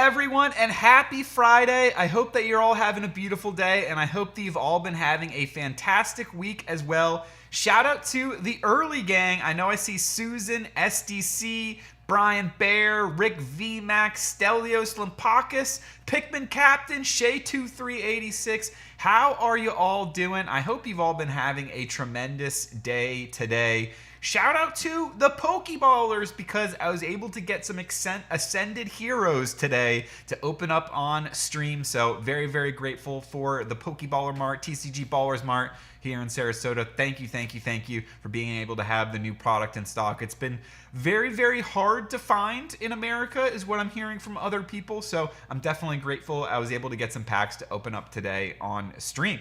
everyone, and happy Friday. I hope that you're all having a beautiful day, and I hope that you've all been having a fantastic week as well. Shout out to the early gang. I know I see Susan, SDC, Brian Bear, Rick VMAX, Stelios Limpakis, Pikmin Captain, Shay2386. How are you all doing? I hope you've all been having a tremendous day today. Shout out to the Pokeballers because I was able to get some Ascended Heroes today to open up on stream. So very, very grateful for the Pokeballer Mart, TCG Ballers Mart here in Sarasota. Thank you for being able to have the new product in stock. It's been very, very hard to find in America is what I'm hearing from other people. So I'm definitely grateful I was able to get some packs to open up today on stream.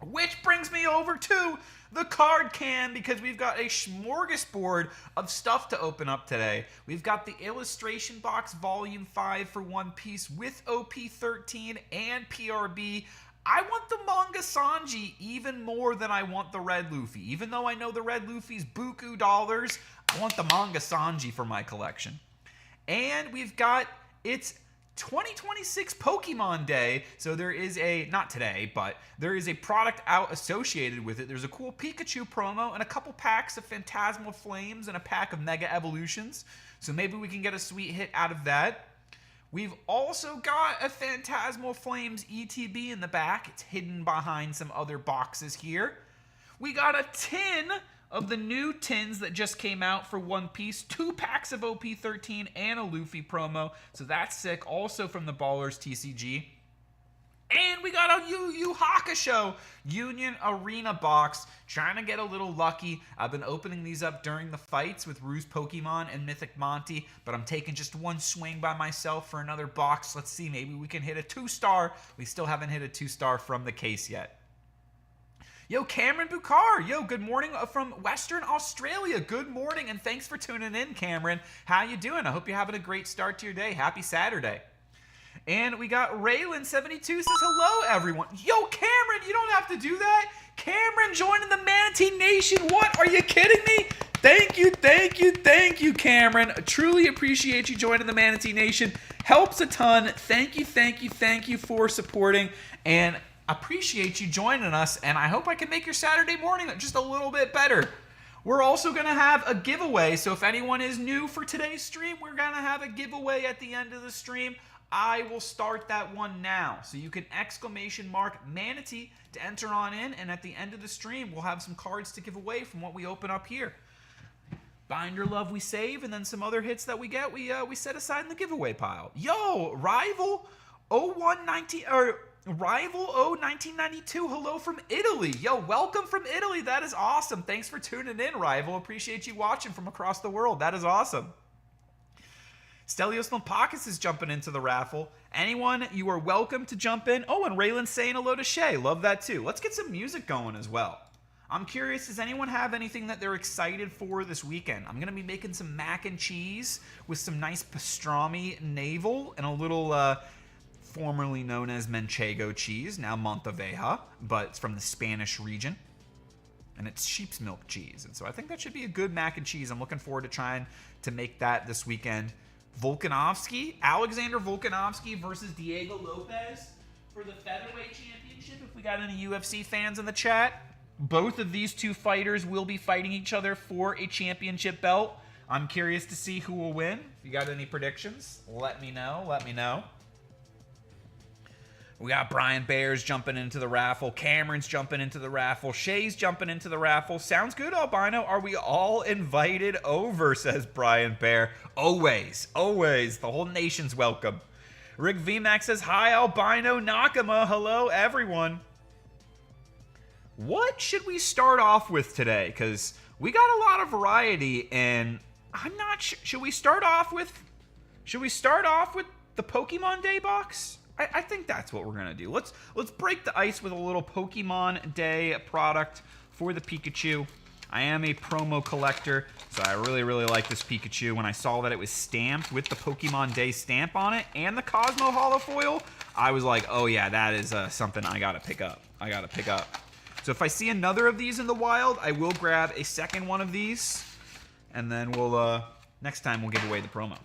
Which brings me over to the card can because we've got a smorgasbord of stuff to open up today. We've got the Illustration Box Volume 5 for One Piece with OP13 and PRB. I want the Manga Sanji even more than I want the Red Luffy. Even though I know the Red Luffy's buku dollars, I want the Manga Sanji for my collection. And we've got its 2026 Pokemon Day, so there is a, not today, but there is a product out associated with it. There's a cool Pikachu promo and a couple packs of Phantasmal Flames and a pack of Mega Evolutions, so maybe we can get a sweet hit out of that. We've also got a Phantasmal Flames ETB in the back. It's hidden behind some other boxes here. We got a tin of the new tins that just came out for One Piece, 2 packs of OP13 and a Luffy promo, so that's sick, also from the Ballers TCG. And we got a Yu Yu Hakusho Union Arena box, trying to get a little lucky. I've been opening these up during the fights with Ruse Pokemon and Mythic Monty, but I'm taking just one swing by myself for another box. Let's see, maybe we can hit a 2-star. We still haven't hit a 2-star from the case yet. Yo, Cameron Bukhar. Yo, good morning from Western Australia. Good morning, and thanks for tuning in, Cameron. How you doing? I hope you're having a great start to your day. Happy Saturday. And we got Raylan72 says, hello, everyone. Yo, Cameron, you don't have to do that. Cameron joining the Manatee Nation. What? Are you kidding me? Thank you, Cameron. I truly appreciate you joining the Manatee Nation. Helps a ton. Thank you for supporting. And appreciate you joining us, and I hope I can make your Saturday morning just a little bit better. We're also going to have a giveaway, so if anyone is new for today's stream, we're going to have a giveaway at the end of the stream. I will start that one now, so you can ! Manatee to enter on in, and at the end of the stream, we'll have some cards to give away from what we open up here. Binder Love we save, and then some other hits that we get, we set aside in the giveaway pile. Yo, Rival 1992, hello from Italy. Yo, welcome from Italy. That is awesome. Thanks for tuning in, Rival. Appreciate you watching from across the world. That is awesome. Stelios Limpakis is jumping into the raffle. Anyone, you are welcome to jump in. Oh, and Raylan's saying hello to Shay. Love that too. Let's get some music going as well. I'm curious, does anyone have anything that they're excited for this weekend? I'm going to be making some mac and cheese with some nice pastrami navel and a little formerly known as Manchego cheese, now Monteveja, but it's from the Spanish region, and it's sheep's milk cheese, and so I think that should be a good mac and cheese. I'm looking forward to trying to make that this weekend. Alexander Volkanovski versus Diego Lopez for the Featherweight Championship, if we got any UFC fans in the chat. Both of these two fighters will be fighting each other for a championship belt. I'm curious to see who will win. If you got any predictions, let me know. We got Brian Bears jumping into the raffle. Cameron's jumping into the raffle. Shay's jumping into the raffle. Sounds good, Albino. Are we all invited over, says Brian Bear. Always. The whole nation's welcome. Rick VMAX says, hi, Albino Nakama. Hello, everyone. What should we start off with today? Because we got a lot of variety, and I'm not sure. Should we start off with the Pokemon Day box? I think that's what we're gonna do. Let's break the ice with a little Pokemon Day product for the Pikachu. I am a promo collector, so I really like this Pikachu. When I saw that it was stamped with the Pokemon Day stamp on it and the Cosmo Holofoil, I was like, oh yeah, that is something I gotta pick up. So if I see another of these in the wild, I will grab a second one of these, and then we'll next time we'll give away the promo.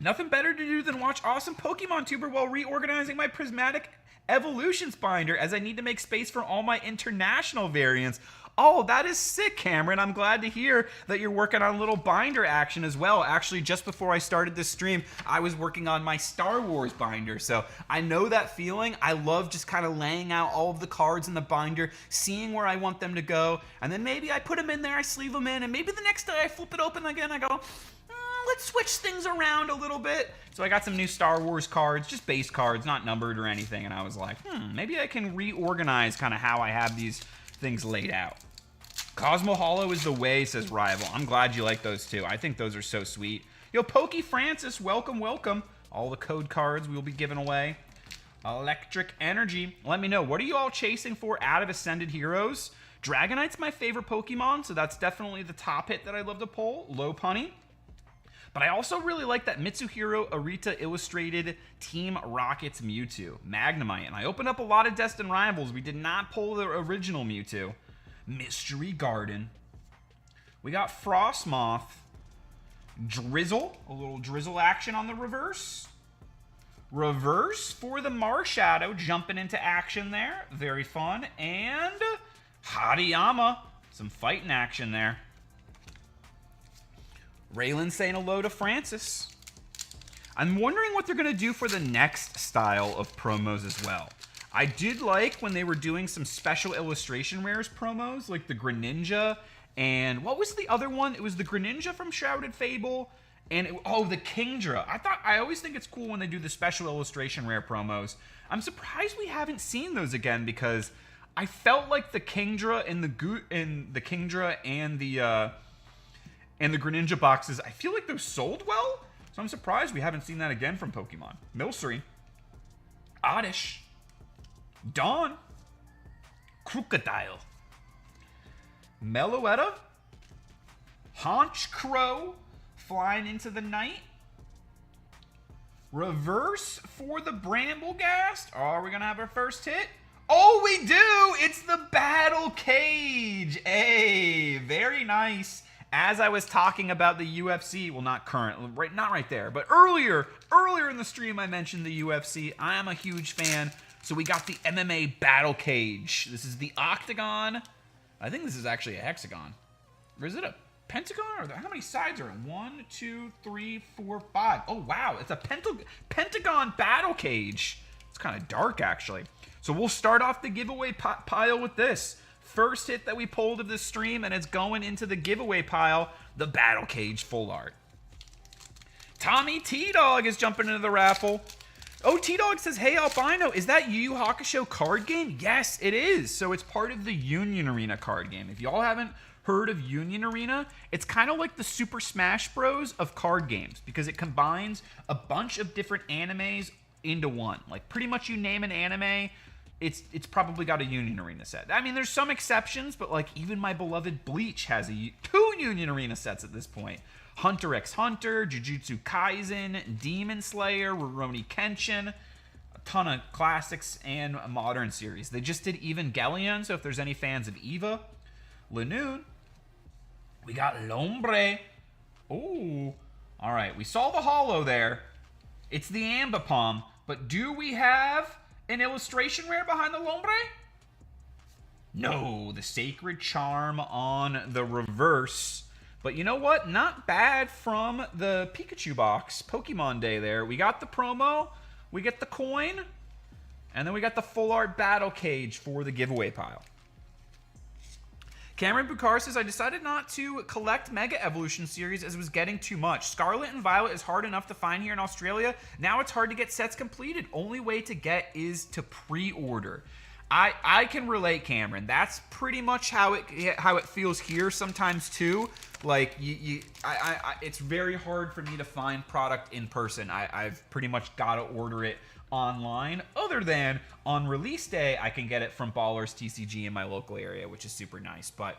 Nothing better to do than watch awesome Pokemon Tuber while reorganizing my Prismatic Evolutions binder, as I need to make space for all my international variants. Oh, that is sick, Cameron. I'm glad to hear that you're working on a little binder action as well. Actually, just before I started this stream, I was working on my Star Wars binder. So I know that feeling. I love just kind of laying out all of the cards in the binder, seeing where I want them to go. And then maybe I put them in there, I sleeve them in, and maybe the next day I flip it open again. I go, let's switch things around a little bit. So I got some new Star Wars cards, just base cards, not numbered or anything. And I was like, maybe I can reorganize kind of how I have these things laid out. Cosmo Hollow is the way, says Rival. I'm glad you like those too. I think those are so sweet. Yo, Pokey Francis, welcome, welcome. All the code cards we will be giving away. Electric Energy. Let me know, what are you all chasing for out of Ascended Heroes? Dragonite's my favorite Pokemon, so that's definitely the top hit that I love to pull. Lopunny. But I also really like that Mitsuhiro Arita Illustrated Team Rocket's Mewtwo. Magnemite. And I opened up a lot of Destined Rivals. We did not pull the original Mewtwo. Mystery Garden. We got Frostmoth. Drizzle. A little Drizzle action on the reverse. Reverse for the Marshadow. Jumping into action there. Very fun. And Hariyama. Some fighting action there. Raylan saying hello to Francis. I'm wondering what they're going to do for the next style of promos as well. I did like when they were doing some special illustration rares promos, like the Greninja, and what was the other one? It was the Greninja from Shrouded Fable, and the Kingdra. I always think it's cool when they do the special illustration rare promos. I'm surprised we haven't seen those again, because I felt like the Kingdra and the Kingdra and the Greninja boxes, I feel like those sold well, so I'm surprised we haven't seen that again from Pokemon. Milcery, Oddish, Dawn, Crocodile, Meloetta, Haunch Crow, flying into the night. Reverse for the Bramblegast. Are we going to have our first hit? Oh, we do! It's the Battle Cage. Hey, very nice. As I was talking about the UFC, well, not right there, but earlier in the stream, I mentioned the UFC. I am a huge fan. So we got the MMA Battle Cage. This is the octagon. I think this is actually a hexagon. Or is it a pentagon? Or how many sides are in? 1, 2, 3, 4, 5. Oh, wow. It's a pentagon battle cage. It's kind of dark, actually. So we'll start off the giveaway pile with this. First hit that we pulled of this stream, and it's going into the giveaway pile, the Battle Cage Full Art. Tommy T-Dog is jumping into the raffle. Oh, T-Dog says, hey, Albino, is that Yu Yu Hakusho card game? Yes, it is. So it's part of the Union Arena card game. If y'all haven't heard of Union Arena, it's kind of like the Super Smash Bros. Of card games, because it combines a bunch of different animes into one. Like, pretty much you name an anime, it's probably got a Union Arena set. I mean, there's some exceptions, but like even my beloved Bleach has 2 Union Arena sets at this point. Hunter x Hunter, Jujutsu Kaisen, Demon Slayer, Rurouni Kenshin, a ton of classics and a modern series. They just did Evangelion, so if there's any fans of Eva, Lanoon. We got Lombre. Oh, all right. We saw the holo there. It's the Ambipom, but do we have an illustration rare behind the Lombre? No, the Sacred Charm on the reverse. But you know what? Not bad from the Pikachu box. Pokemon Day there. We got the promo, we get the coin, and then we got the full art battle cage for the giveaway pile. Cameron Bukar says, I decided not to collect Mega Evolution series as it was getting too much. Scarlet and Violet is hard enough to find here in Australia. Now it's hard to get sets completed. Only way to get is to pre-order. I can relate, Cameron. That's pretty much how it feels here sometimes too. Like it's very hard for me to find product in person. I've pretty much got to order it online, other than on release day I can get it from Ballers TCG in my local area, which is super nice. But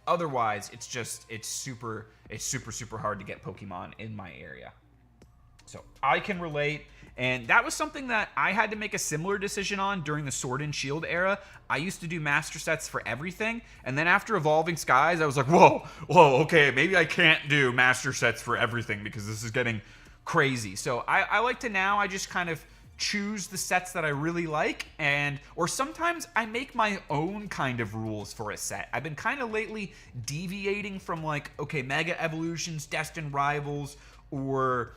otherwise it's super hard to get Pokemon in my area. So I can relate, and that was something that I had to make a similar decision on during the Sword and Shield era. I used to do master sets for everything, and then after Evolving Skies I was like, whoa, okay, maybe I can't do master sets for everything because this is getting crazy. So I like to now, I just kind of choose the sets that I really like, or sometimes I make my own kind of rules for a set. I've been kind of lately deviating from like, okay, Mega Evolutions, Destined Rivals, or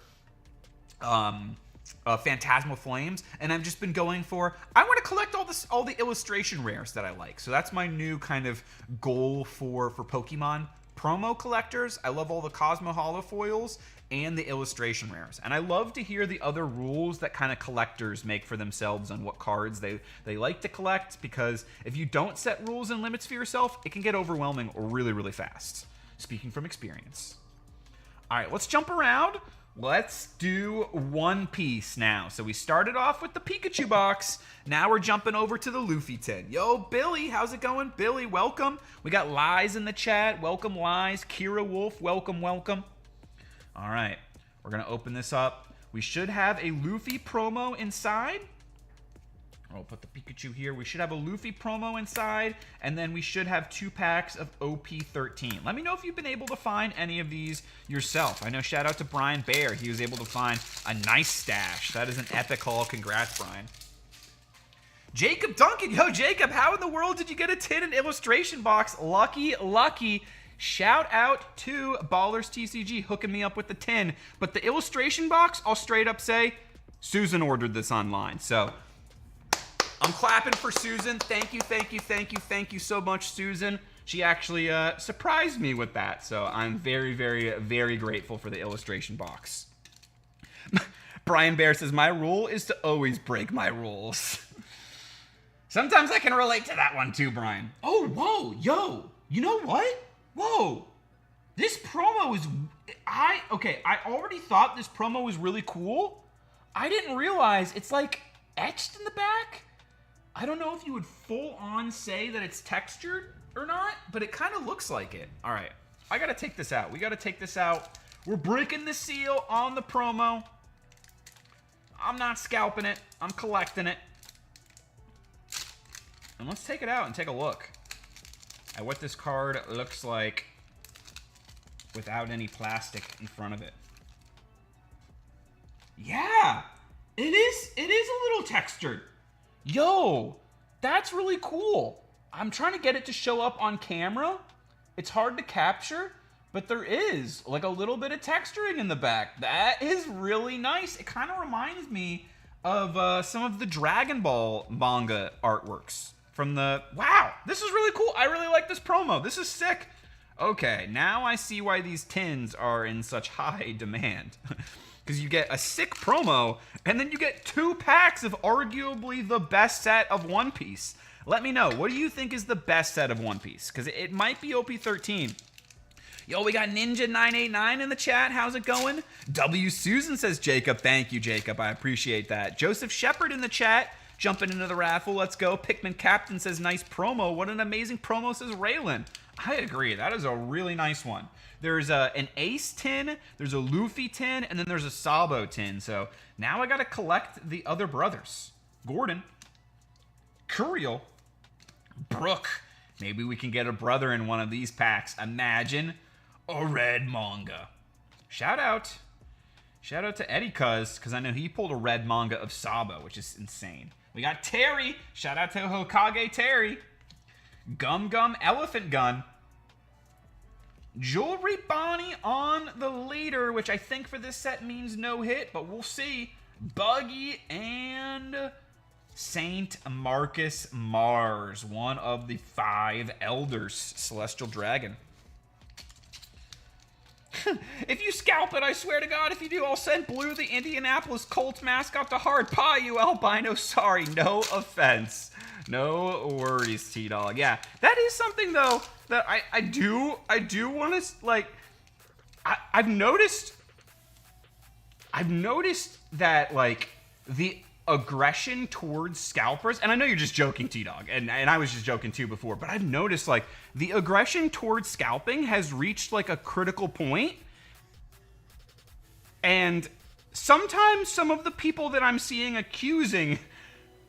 Phantasmal Flames, and I've just been going for, I want to collect all the illustration rares that I like. So that's my new kind of goal for Pokemon promo collectors. I love all the Cosmo Holofoils and the illustration rares, and I love to hear the other rules that kind of collectors make for themselves on what cards they like to collect, because if you don't set rules and limits for yourself, it can get overwhelming really, really fast. Speaking from experience. All right, let's jump around. Let's do One Piece now. So we started off with the Pikachu box. Now we're jumping over to the Luffy tin. Yo, Billy, how's it going? Billy, welcome. We got Lies in the chat. Welcome, Lies. Kira Wolf, welcome, welcome. All right, we're going to open this up. We should have a Luffy promo inside. I'll put the Pikachu here. We should have a Luffy promo inside, and then we should have 2 packs of OP13. Let me know if you've been able to find any of these yourself. I know, shout out to Brian Baer. He was able to find a nice stash. That is an epic haul. Congrats, Brian. Jacob Duncan. Yo, Jacob, how in the world did you get a tin and illustration box? Lucky, lucky. Shout out to Ballers TCG hooking me up with the tin. But the illustration box, I'll straight up say, Susan ordered this online. So I'm clapping for Susan. Thank you, thank you, thank you, thank you so much, Susan. She actually surprised me with that. So I'm very, very, very grateful for the illustration box. Brian Bear says, my rule is to always break my rules. Sometimes I can relate to that one too, Brian. Oh, whoa, yo, you know what? Whoa, this promo is, I already thought this promo was really cool. I didn't realize it's like etched in the back. I don't know if you would full on say that it's textured or not, but it kind of looks like it. All right, I gotta take this out. We gotta take this out. We're breaking the seal on the promo. I'm not scalping it, I'm collecting it. And let's take it out and take a look at what this card looks like without any plastic in front of it. Yeah, it is a little textured. Yo, that's really cool. I'm trying to get it to show up on camera. It's hard to capture, but there is like a little bit of texturing in the back. That is really nice. It kind of reminds me of some of the Dragon Ball manga artworks from the... Wow, this is really cool. I really like this promo. This is sick. Okay, now I see why these tins are in such high demand. Because you get a sick promo, and then you get 2 packs of arguably the best set of One Piece. Let me know, what do you think is the best set of One Piece? Because it might be OP13. Yo, we got Ninja989 in the chat. How's it going? W. Susan says, Jacob. Thank you, Jacob. I appreciate that. Joseph Shepard in the chat, jumping into the raffle. Let's go. Pikmin Captain says, nice promo. What an amazing promo, says Raylan. I agree. That is a really nice one. There's an Ace tin, there's a Luffy tin, and then there's a Sabo tin. So now I got to collect the other brothers. Gordon, Curiel, Brooke. Maybe we can get a brother in one of these packs. Imagine a red manga. Shout out to Eddie because I know he pulled a red manga of Sabo, which is insane. We got Terry. Shout out to Hokage Terry. Gum Gum Elephant Gun. Jewelry Bonnie on the leader, which I think for this set means no hit, but we'll see. Buggy and Saint Marcus Mars, one of the 5 elders, Celestial Dragon. If you scalp it, I swear to God, if you do, I'll send Blue, the Indianapolis Colts mascot, to hard pie you, albino. Sorry, no offense. No worries, T-Dog. Yeah, that is something, though, that I do want to, like, I've noticed that, like, the aggression towards scalpers, and I know you're just joking, T-Dog, and I was just joking, too, before, but I've noticed, like, the aggression towards scalping has reached, like, a critical point, and sometimes some of the people that I'm seeing accusing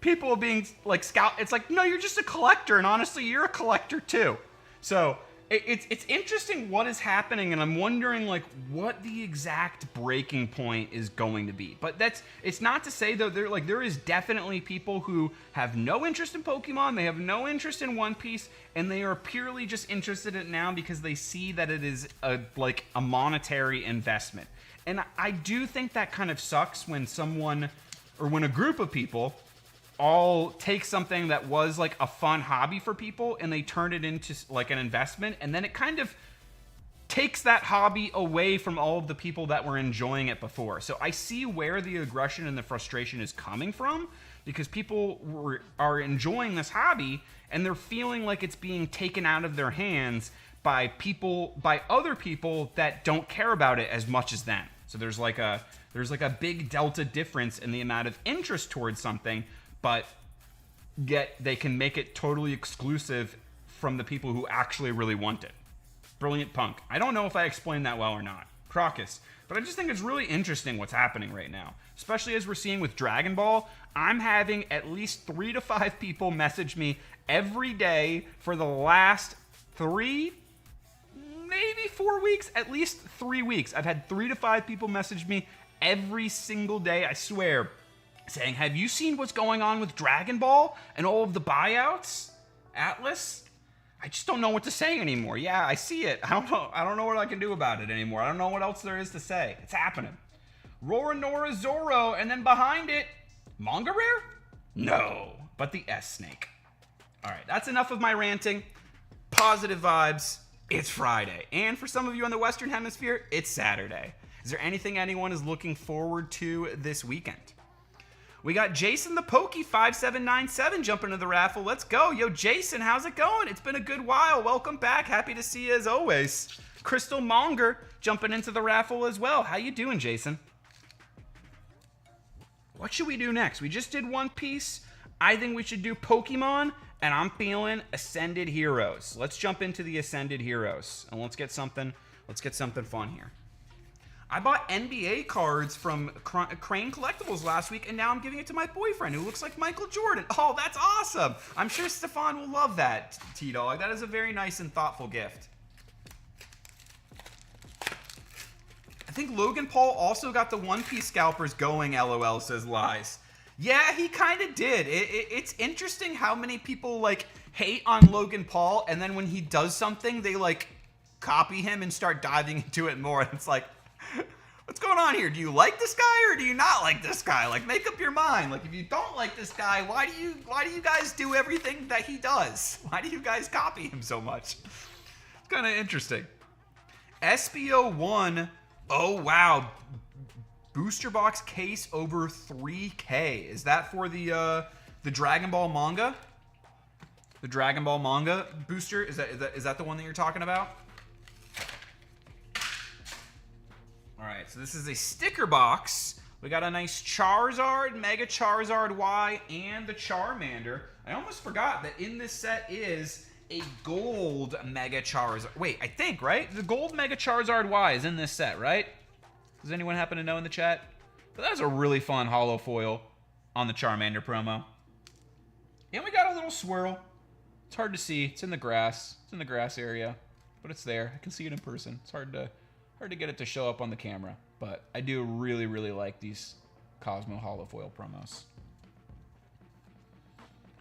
people of being, like, scalp, it's like, no, you're just a collector, and honestly, you're a collector, too. So, It's interesting what is happening, and I'm wondering like what the exact breaking point is going to be. But it's not to say though there is definitely people who have no interest in Pokemon, they have no interest in One Piece, and they are purely just interested in it now because they see that it is a monetary investment. And I do think that kind of sucks when someone or when a group of people all take something that was like a fun hobby for people and they turn it into like an investment, and then it kind of takes that hobby away from all of the people that were enjoying it before. So I see where the aggression and the frustration is coming from, because people are enjoying this hobby and they're feeling like it's being taken out of their hands by other people that don't care about it as much as them. So there's like a big delta difference in the amount of interest towards something, but yet they can make it totally exclusive from the people who actually really want it. Brilliant Punk. I don't know if I explained that well or not. Crocus. But I just think it's really interesting what's happening right now. Especially as we're seeing with Dragon Ball. I'm having at least 3 to 5 people message me every day for the last 3, maybe 4 weeks, at least 3 weeks. I've had 3 to 5 people message me every single day, I swear, saying, have you seen what's going on with Dragon Ball and all of the buyouts? Atlas? I just don't know what to say anymore. Yeah, I see it. I don't know what I can do about it anymore. I don't know what else there is to say. It's happening. Roronoa Zoro, and then behind it, Manga Rare? No, but the S-Snake. All right, that's enough of my ranting. Positive vibes. It's Friday. And for some of you in the Western Hemisphere, it's Saturday. Is there anything anyone is looking forward to this weekend? We got Jason the Pokey 5797 jumping into the raffle. Let's go. Yo, Jason, how's it going? It's been a good while. Welcome back. Happy to see you as always. Crystal Monger jumping into the raffle as well. How you doing, Jason? What should we do next? We just did One Piece. I think we should do Pokemon, and I'm feeling Ascended Heroes. Let's jump into the Ascended Heroes, and let's get something fun here. I bought NBA cards from Crane Collectibles last week, and now I'm giving it to my boyfriend who looks like Michael Jordan. Oh, that's awesome. I'm sure Stefan will love that, T-Dog. That is a very nice and thoughtful gift. I think Logan Paul also got the One Piece scalpers going, LOL, says Lies. Yeah, he kind of did. It's interesting how many people, like, hate on Logan Paul, and then when he does something, they, like, copy him and start diving into it more, and it's like, what's going on here? Do you like this guy or do you not like this guy? Like, make up your mind. Like, if you don't like this guy, why do you guys do everything that he does? Why do you guys copy him so much? It's kind of interesting. SBO1, oh wow, booster box case over 3K. Is that for the Dragon Ball manga? The Dragon Ball manga booster? Is that the one that you're talking about? Alright, so this is a sticker box. We got a nice Charizard, Mega Charizard Y, and the Charmander. I almost forgot that in this set is a gold Mega Charizard. Wait, I think, right? The gold Mega Charizard Y is in this set, right? Does anyone happen to know in the chat? But that was a really fun holo foil on the Charmander promo. And we got a little swirl. It's hard to see. It's in the grass. It's in the grass area. But it's there. I can see it in person. It's hard to get it to show up on the camera, but I do really, really like these Cosmo Holofoil promos.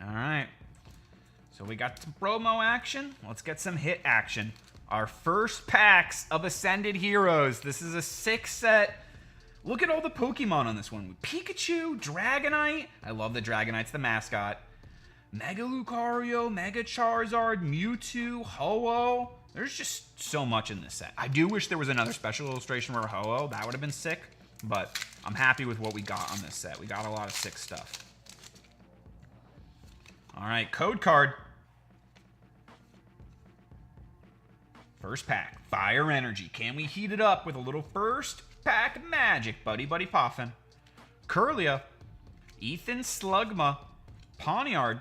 All right, so we got some promo action. Let's get some hit action. Our first packs of Ascended Heroes. This is a 6 set. Look at all the Pokemon on this one. Pikachu, Dragonite. I love the Dragonite's the mascot. Mega Lucario, Mega Charizard, Mewtwo, Ho-Oh. There's just so much in this set. I do wish there was another special illustration for Ho-Oh. That would have been sick, but I'm happy with what we got on this set. We got a lot of sick stuff. All right, code card. First pack, Fire Energy. Can we heat it up with a little first pack magic? Buddy Buddy Poffin. Curlia, Ethan Slugma, Pawniard,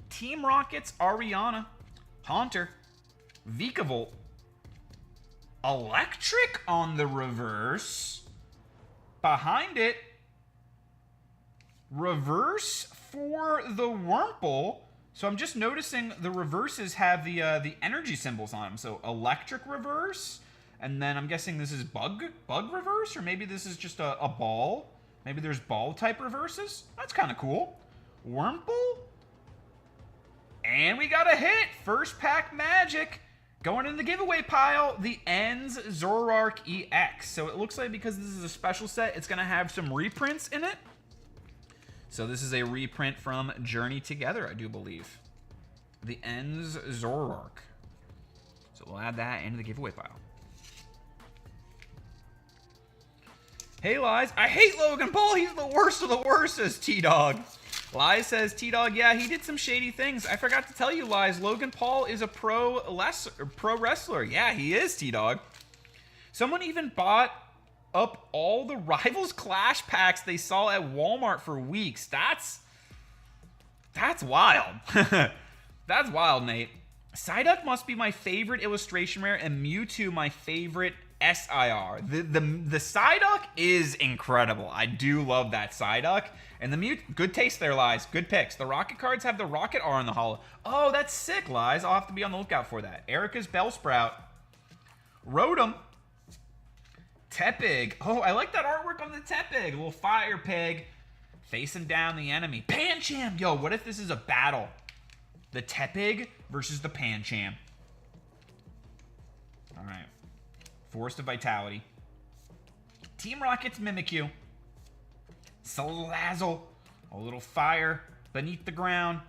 Team Rockets Ariana, Haunter, Vikavolt, Electric on the reverse. Behind it, reverse for the Wurmple, So I'm just noticing the reverses have the energy symbols on them. So electric reverse, and then I'm guessing this is bug reverse, or maybe this is just a ball. Maybe there's ball type reverses. That's kind of cool. Wurmple, and we got a hit. First pack magic. Going in the giveaway pile, the Ends Zoroark EX. So it looks like because this is a special set, it's going to have some reprints in it. So this is a reprint from Journey Together, I do believe. The Ends Zoroark. So we'll add that into the giveaway pile. Hey, Lies. I hate Logan Paul. He's the worst of the worst, says T-Dog. Lies says, T-Dog, yeah, he did some shady things. I forgot to tell you, Lies, Logan Paul is a pro wrestler. Yeah, he is, T-Dog. Someone even bought up all the Rivals Clash packs they saw at Walmart for weeks. That's wild. That's wild, Nate. Psyduck must be my favorite illustration rare, and Mewtwo my favorite SIR. The Psyduck is incredible. I do love that Psyduck. And the Mewtwo, good taste there, Lies. Good picks. The Rocket cards have the Rocket R in the holo. Oh, that's sick, Lies. I'll have to be on the lookout for that. Erica's Bellsprout. Rotom. Tepig. Oh, I like that artwork on the Tepig. A little fire pig facing down the enemy. Pancham. Yo, what if this is a battle? The Tepig versus the Pancham. All right. Force of Vitality. Team Rocket's Mimikyu. Salazzle. A little fire beneath the ground.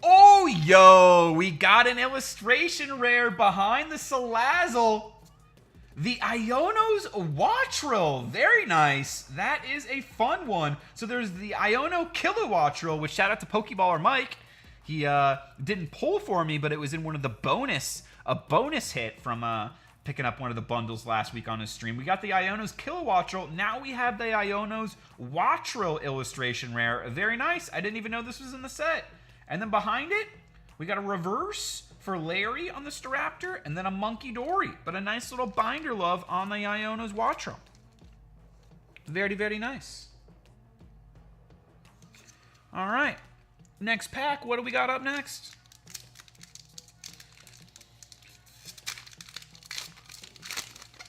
Oh, yo! We got an illustration rare behind the Salazzle. The Iono's Wattrel. Very nice. That is a fun one. So there's the Iono Kilowattrel, which shout out to Pokeballer Mike. He didn't pull for me, but it was in one of the a bonus hit from picking up one of the bundles last week on his stream. We got the Iono's Kilowattrel. Now we have the Iono's Wattrel illustration rare. Very nice. I didn't even know this was in the set. And then behind it, we got a reverse for Larry on the Staraptor, and then a Monkey Dory, but a nice little binder love on the Iono's Wattrel. Very, very nice. All right. Next pack, what do we got up next?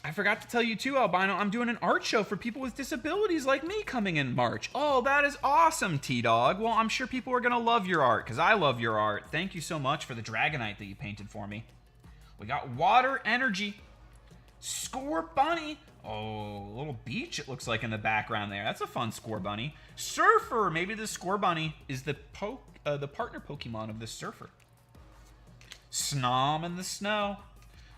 I forgot to tell you too, Albino, I'm doing an art show for people with disabilities like me coming in March. Oh, that is awesome, T-Dog. Well, I'm sure people are going to love your art, because I love your art. Thank you so much for the Dragonite that you painted for me. We got Water Energy. Score Bunny. Oh, a little beach it looks like in the background there. That's a fun Score Bunny. Surfer. Maybe the Score Bunny is the partner Pokemon of the Surfer. Snom in the snow.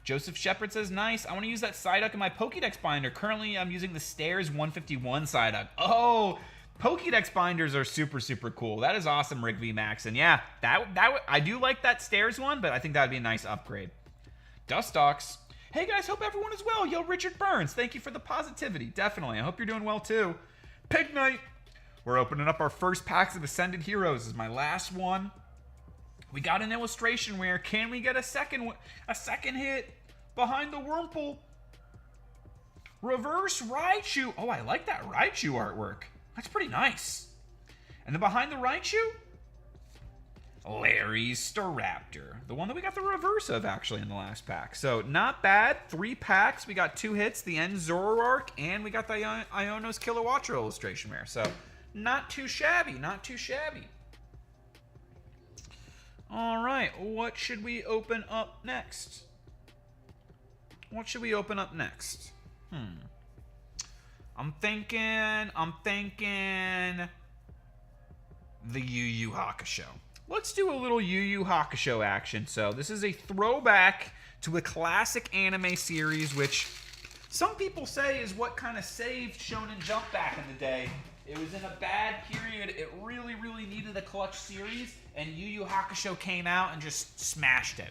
Joseph Shepard says, nice. I want to use that Psyduck in my Pokédex binder. Currently, I'm using the Stairs 151 Psyduck. Oh, Pokédex binders are super, super cool. That is awesome, Rick V. Max. And yeah, I do like that Stairs one, but I think that would be a nice upgrade. Dustox. Hey, guys, hope everyone is well. Yo, Richard Burns, thank you for the positivity. Definitely. I hope you're doing well, too. Pig Knight. We're opening up our first packs of Ascended Heroes. This is my last one. We got an illustration rare. Can we get a second hit behind the Wurmple? Reverse Raichu. Oh, I like that Raichu artwork. That's pretty nice. And then behind the Raichu, Larry's Staraptor. The one that we got the reverse of, actually, in the last pack. So, not bad. 3 packs. We got 2 hits, the End Zoroark, and we got the Iono's Kilowattrel illustration rare. So, not too shabby. Not too shabby. All right, what should we open up next? What should we open up next? I'm thinking the Yu Yu Hakusho. Let's do a little Yu Yu Hakusho action. So this is a throwback to a classic anime series, which some people say is what kind of saved Shonen Jump back in the day. It was in a bad period. It really, really needed a clutch series, and Yu Yu Hakusho came out and just smashed it.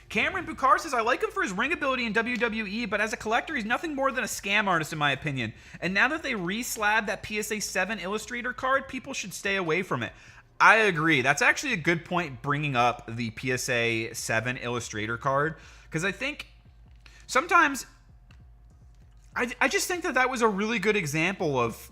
Cameron Bukar says, I like him for his ring ability in WWE, but as a collector, he's nothing more than a scam artist, in my opinion. And now that they re-slabbed that PSA 7 Illustrator card, people should stay away from it. I agree. That's actually a good point, bringing up the PSA 7 Illustrator card, because I think sometimes I just think that was a really good example of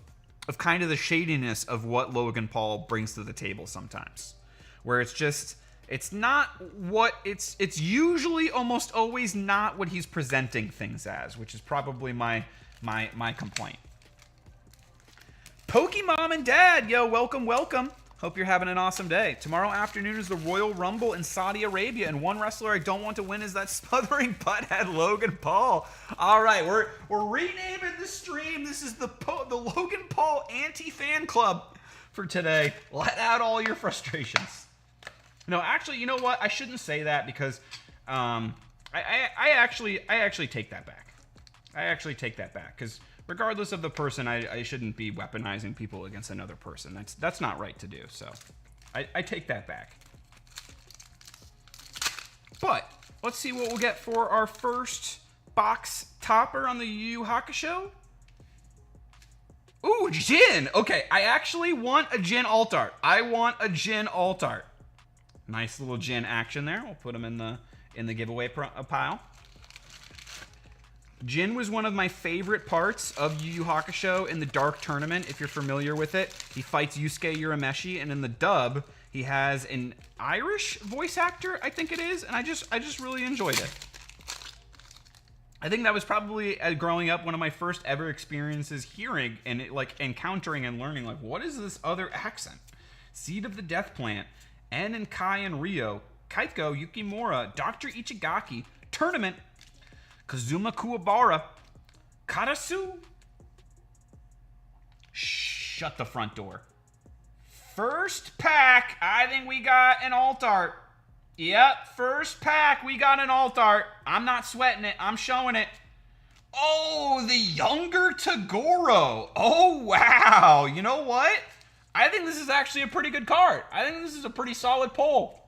kind of the shadiness of what Logan Paul brings to the table sometimes. where it's not what it's usually almost always not what he's presenting things as, which is probably my complaint. Pokemom and Dad, yo, welcome. Hope you're having an awesome day. Tomorrow afternoon is the Royal Rumble in Saudi Arabia, and one wrestler I don't want to win is that smothering butthead Logan Paul. All right, we're renaming the stream. This is the Logan Paul anti-fan club for today. Let out all your frustrations. No, actually, you know what? I shouldn't say that because I actually take that back. I actually take that back because regardless of the person, I shouldn't be weaponizing people against another person. That's not right to do. So I take that back. But let's see what we'll get for our first box topper on the Yu Yu Hakusho. Ooh, Jin. Okay, I actually want a Jin alt art. I want a Jin alt art. Nice little Jin action there. We'll put him in the giveaway pile. Jin was one of my favorite parts of Yu Yu Hakusho in the Dark Tournament, if you're familiar with it. He fights Yusuke Urameshi, and in the dub, he has an Irish voice actor, I think it is, and I just really enjoyed it. I think that was probably, growing up, one of my first ever experiences hearing and encountering and learning, what is this other accent? Seed of the Death Plant, En and Kai and Ryo, Kaiko, Yukimura, Dr. Ichigaki, Tournament, Kazuma Kuwabara, Karasu. Shut the front door. First pack, I think we got an alt art. Yep, first pack, we got an alt art. I'm not sweating it, I'm showing it. Oh, the younger Toguro. Oh, wow. You know what? I think this is actually a pretty good card. I think this is a pretty solid pull.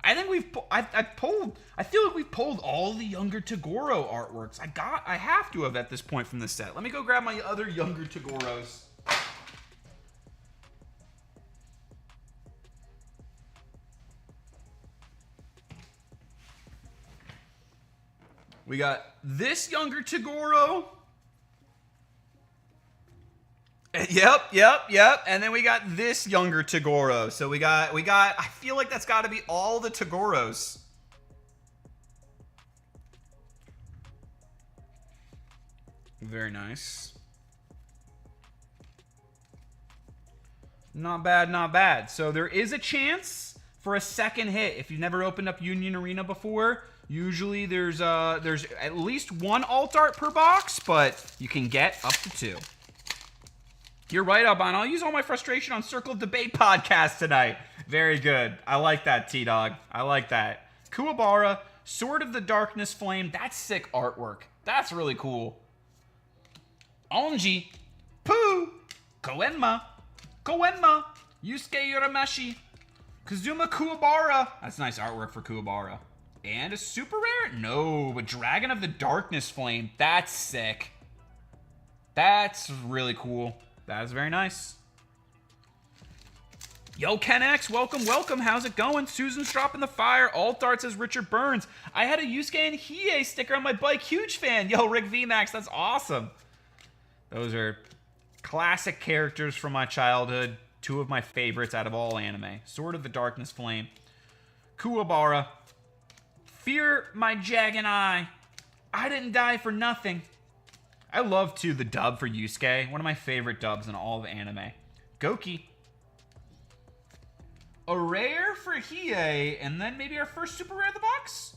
I think I feel like we've pulled all the younger Toguro artworks. I have to have at this point from this set. Let me go grab my other younger Togoros. We got this younger Toguro. Yep. And then we got this younger Toguro. So we got, I feel like that's got to be all the Togoros. Very nice. Not bad. So there is a chance for a second hit. If you've never opened up Union Arena before, usually there's at least one alt art per box, but you can get up to 2. You're right, Albino. I'll use all my frustration on Circle Debate podcast tonight. Very good. I like that, T-Dog. I like that. Kuwabara, Sword of the Darkness Flame. That's sick artwork. That's really cool. Onji, Pooh, Koenma, Yusuke Urameshi, Kazuma Kuwabara. That's nice artwork for Kuwabara. And a super rare? No, but Dragon of the Darkness Flame. That's sick. That's really cool. That is very nice. Yo, Ken X, welcome. How's it going? Susan's dropping the fire. Alt art says Richard Burns. I had a Yusuke and Hiei sticker on my bike. Huge fan. Yo, Rick VMAX, that's awesome. Those are classic characters from my childhood. 2 of my favorites out of all anime. Sword of the Darkness Flame. Kuwabara. Fear my jagged eye. I didn't die for nothing. I love, too, the dub for Yusuke. One of my favorite dubs in all of anime. Goki. A rare for Hiei, and then maybe our first super rare of the box?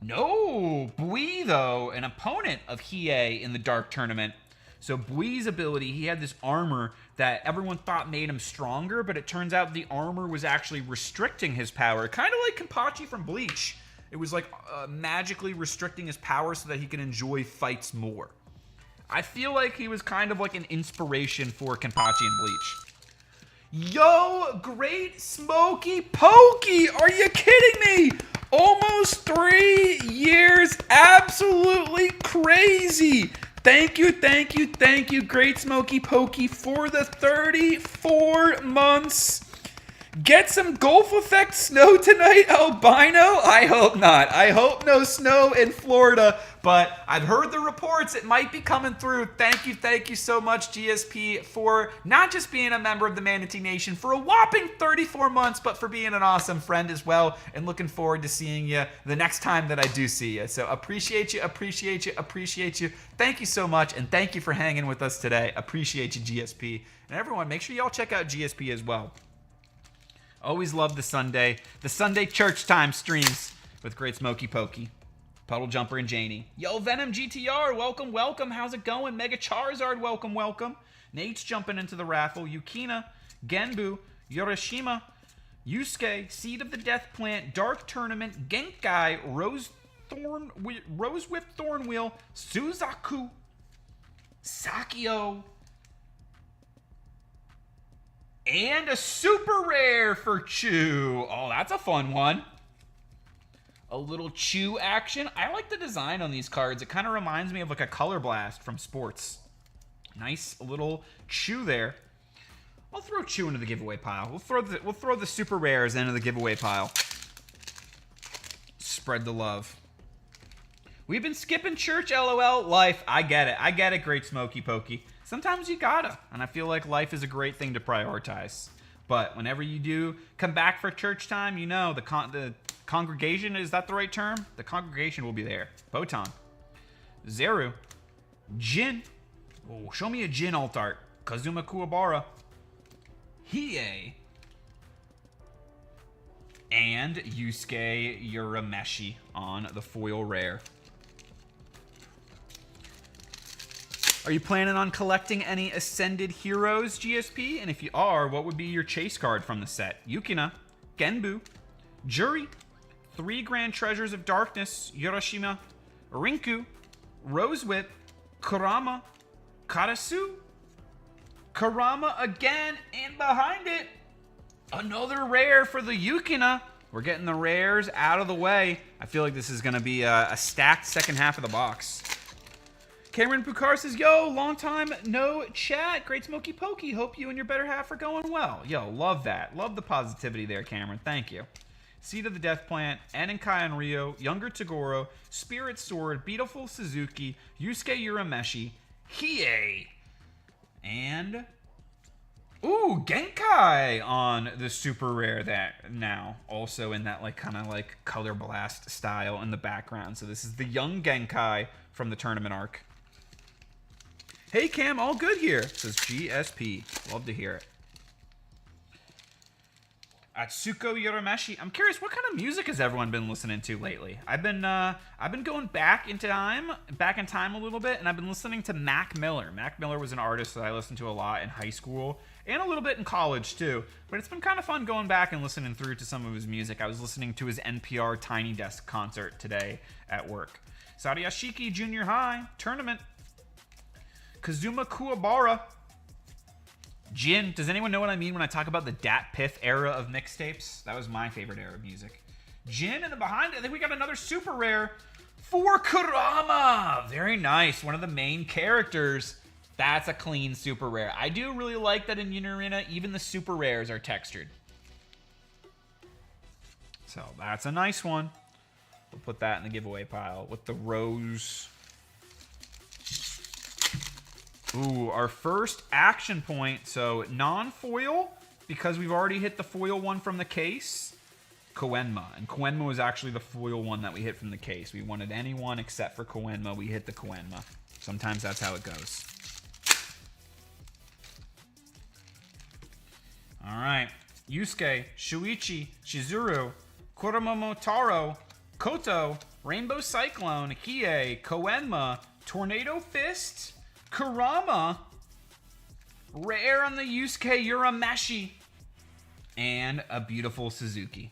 No! Bui, though, an opponent of Hiei in the Dark Tournament. So Bui's ability, he had this armor that everyone thought made him stronger, but it turns out the armor was actually restricting his power. Kind of like Kenpachi from Bleach. It was like magically restricting his power so that he could enjoy fights more. I feel like he was kind of like an inspiration for Kenpachi and Bleach. Yo, Great Smoky Pokey! Are you kidding me? Almost 3 years. Absolutely crazy. Thank you, Great Smoky Pokey, for the 34 months. Get some Gulf Effect snow tonight, Albino? I hope not. I hope no snow in Florida. But I've heard the reports. It might be coming through. Thank you so much, GSP, for not just being a member of the Manatee Nation for a whopping 34 months, but for being an awesome friend as well. And looking forward to seeing you the next time that I do see you. So appreciate you. Thank you so much. And thank you for hanging with us today. Appreciate you, GSP. And everyone, make sure y'all check out GSP as well. Always love the Sunday church time streams with Great Smoky Pokey, Puddle Jumper, and Janie. Yo, Venom GTR, welcome. How's it going? Mega Charizard, welcome. Nate's jumping into the raffle. Yukina, Genbu, Yorishima, Yusuke, Seed of the Death Plant, Dark Tournament, Genkai, Rose Whip Thornwheel, Suzaku, Sakio, and a super rare for Chew. Oh, that's a fun one. A little Chew action. I like the design on these cards. It kind of reminds me of like a Color Blast from sports. Nice little Chew there. I'll throw Chew into the giveaway pile. We'll throw the super rares into the giveaway pile. Spread the love. We've been skipping church, LOL. Life, I get it, Great Smoky Pokey. Sometimes you gotta, and I feel like life is a great thing to prioritize. But whenever you do come back for church time, you know the congregation, is that the right term? The congregation will be there. Botan, Zeru, Jin. Oh, show me a Jin alt art. Kazuma Kuwabara, Hiei, and Yusuke Urameshi on the foil rare. Are you planning on collecting any Ascended Heroes, GSP? And if you are, what would be your chase card from the set? Yukina, Genbu, Juri, 3 Grand Treasures of Darkness, Yorishima, Rinku, Rose Whip, Kurama, Karasu, Kurama again, and behind it, another rare for the Yukina. We're getting the rares out of the way. I feel like this is going to be a stacked second half of the box. Cameron Pukar says, yo, long time no chat. Great Smoky Pokey. Hope you and your better half are going well. Yo, love that. Love the positivity there, Cameron. Thank you. Seed of the Death Plant, Enenkai and Ryo, Younger Toguro, Spirit Sword, Beautiful Suzuki, Yusuke Urameshi, Hiei, and ooh, Genkai on the super rare that now. Also in that like kind of like Color Blast style in the background. So this is the young Genkai from the tournament arc. Hey Cam, all good here, says GSP. Love to hear it. Atsuko Urameshi. I'm curious, what kind of music has everyone been listening to lately? I've been going back in time a little bit, and I've been listening to Mac Miller. Mac Miller was an artist that I listened to a lot in high school and a little bit in college too. But it's been kind of fun going back and listening through to some of his music. I was listening to his NPR Tiny Desk concert today at work. Sariyashiki Junior High Tournament. Kazuma Kuwabara. Jin. Does anyone know what I mean when I talk about the Dat Piff era of mixtapes? That was my favorite era of music. Jin, and then behind it, I think we got another super rare for Kurama. Very nice. One of the main characters. That's a clean super rare. I do really like that in Unirina, even the super rares are textured. So that's a nice one. We'll put that in the giveaway pile with the rose. Ooh, our first action point. So non-foil, because we've already hit the foil one from the case. Koenma. And Koenma was actually the foil one that we hit from the case. We wanted any one except for Koenma. We hit the Koenma. Sometimes that's how it goes. All right. Yusuke, Shuichi, Shizuru, Kuramomotaro, Koto, Rainbow Cyclone, Hiei, Koenma, Tornado Fist, Kurama, rare on the Yusuke Urameshi, and a beautiful Suzuki.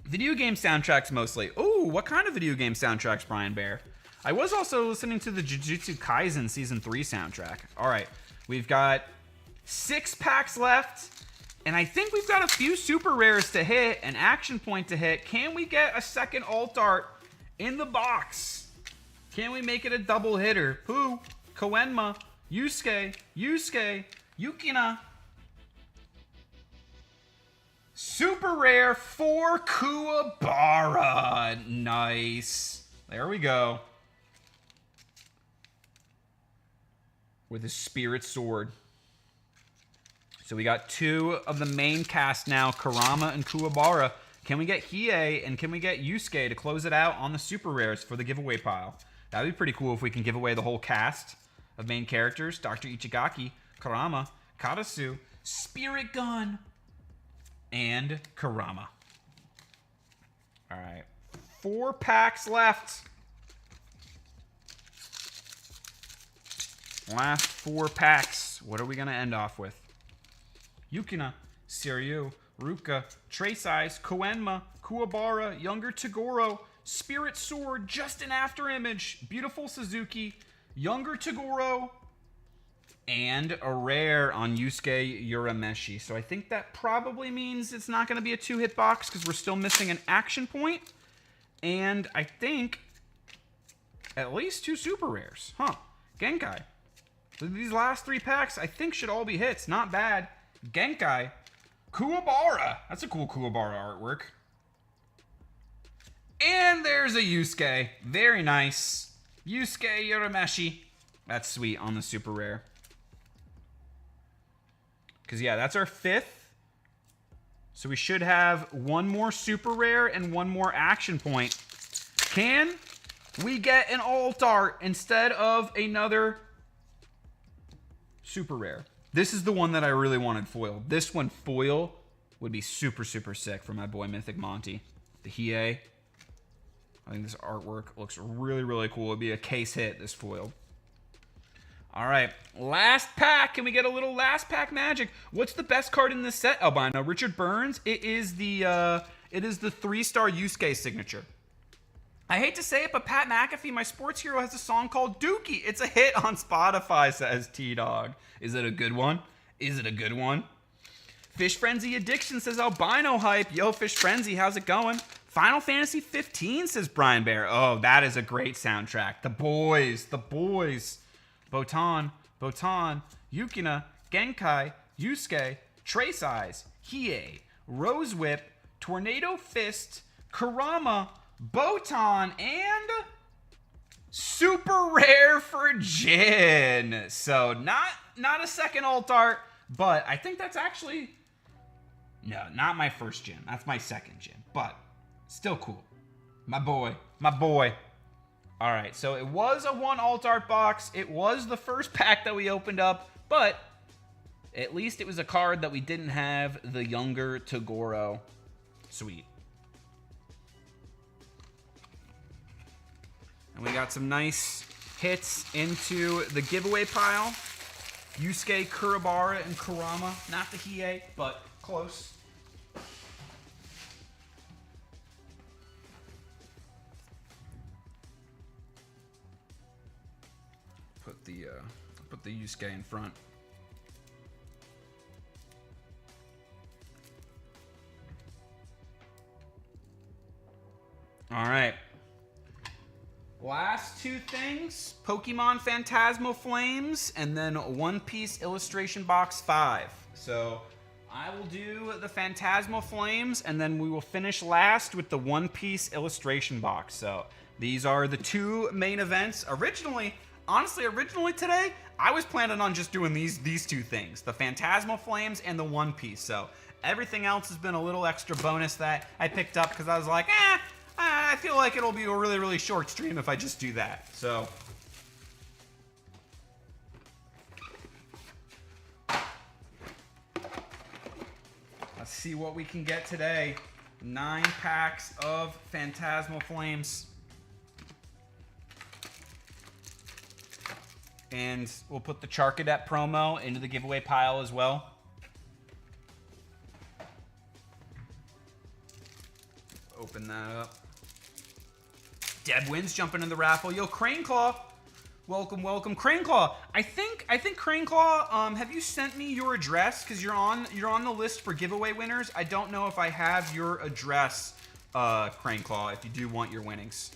Video game soundtracks mostly. Ooh, what kind of video game soundtracks, Brian Bear? I was also listening to the Jujutsu Kaisen Season 3 soundtrack. All right, we've got 6 packs left, and I think we've got a few super rares to hit, an action point to hit. Can we get a second alt art in the box? Can we make it a double hitter? Who? Koenma, Yusuke, Yukina. Super rare for Kuwabara. Nice. There we go. with his spirit sword. So we got 2 of the main cast now, Kurama and Kuwabara. Can we get Hiei and can we get Yusuke to close it out on the super rares for the giveaway pile? That would be pretty cool if we can give away the whole cast of main characters. Dr. Ichigaki, Kurama, Karasu, Spirit Gun, and Kurama. All right. 4 packs left. Last 4 packs. What are we going to end off with? Yukina, Seiryu, Ruka, Trace Eyes, Koenma, Kuwabara, Younger Toguro, Spirit Sword, just an after image, Beautiful Suzuki, Younger Toguro, and a rare on Yusuke Urameshi. So I think that probably means it's not going to be a 2-hit box because we're still missing an action point. And I think at least 2 super rares. Huh. Genkai. These last 3 packs I think should all be hits. Not bad. Genkai. Kuwabara. That's a cool Kuwabara artwork. And there's a Yusuke. Very nice. Yusuke Urameshi. That's sweet on the super rare. Because, yeah, that's our 5th. So we should have 1 more super rare and 1 more action point. Can we get an alt art instead of another super rare? This is the one that I really wanted foil. This one, foil, would be super, super sick for my boy Mythic Monty. The Hiei. I think this artwork looks really, really cool. It would be a case hit, this foil. All right, last pack. Can we get a little last pack magic? What's the best card in this set, Albino? Richard Burns. It is the 3-star Yusuke signature. I hate to say it, but Pat McAfee, my sports hero, has a song called Dookie. It's a hit on Spotify, says T-Dog. Is it a good one? Is it a good one? Fish Frenzy Addiction says Albino Hype. Yo, Fish Frenzy, how's it going? Final Fantasy 15 says Brian Bear. Oh, that is a great soundtrack. The boys, the boys. Botan, Yukina, Genkai, Yusuke, Trace Eyes, Hiei, Rose Whip, Tornado Fist, Kurama, Botan, and super rare for Jin. So not a second alt art, but I think that's actually, no, not my first Jin. That's my second Jin, but still cool. My boy. All right, so it was a 1 alt art box. It was the first pack that we opened up, but at least it was a card that we didn't have the Younger Toguro. Sweet. And we got some nice hits into the giveaway pile. Yusuke, Kuwabara, and Kurama. Not the Hiei, but close. Put the Yusuke in front. All right. Last 2 things, Pokemon Phantasmal Flames, and then One Piece Illustration Box 5. So I will do the Phantasmal Flames, and then we will finish last with the One Piece Illustration Box. So these are the 2 main events. Originally today, I was planning on just doing these 2 things, the Phantasmal Flames and the One Piece. So everything else has been a little extra bonus that I picked up because I was like, I feel like it'll be a really, really short stream if I just do that. So let's see what we can get today. 9 packs of Phantasmal Flames. And we'll put the Charcadet promo into the giveaway pile as well. Open that up. Deb Wins jumping in the raffle. Yo, Craneclaw. Welcome. Craneclaw. I think Craneclaw, have you sent me your address? Because you're on the list for giveaway winners. I don't know if I have your address, Craneclaw, if you do want your winnings.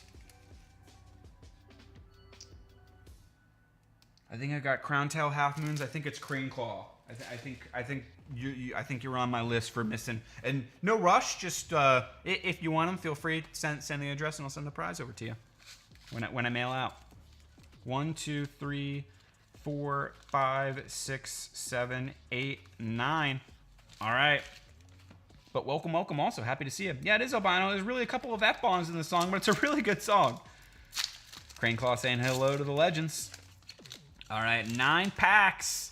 I think I got Crown Tail Half Moons. I think it's Craneclaw. I think you're on my list for missing. And no rush. Just if you want them, feel free to send the address, and I'll send the prize over to you when I mail out. 1, 2, 3, 4, 5, 6, 7, 8, 9. All right. But welcome, welcome also. Happy to see you. Yeah, it is Albino. There's really a couple of F-bombs in the song, but it's a really good song. Crane Claw saying hello to the legends. All right, 9 packs.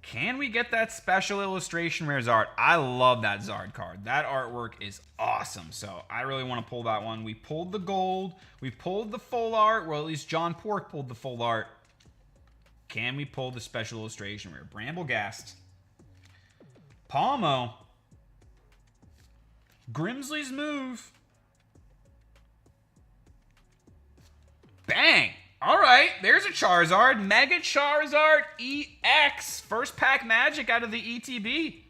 Can we get that special illustration rare Zard? I love that Zard card. That artwork is awesome. So I really want to pull that one. We pulled the gold. We pulled the full art. Well, at least John Pork pulled the full art. Can we pull the special illustration rare? Bramblegast. Palmo. Grimsley's Move. Bang! All right, there's a Charizard. Mega Charizard EX. First pack magic out of the ETB.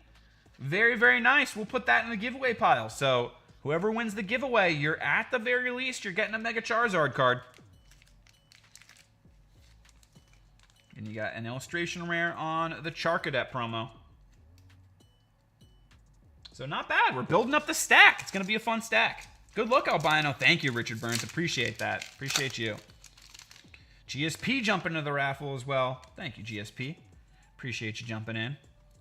Very, very nice. We'll put that in the giveaway pile. So whoever wins the giveaway, you're at the very least, you're getting a Mega Charizard card. And you got an illustration rare on the Charcadet promo. So not bad. We're building up the stack. It's going to be a fun stack. Good luck, Albino. Thank you, Richard Burns. Appreciate that. Appreciate you. GSP jumping into the raffle as well. Thank you, GSP. Appreciate you jumping in.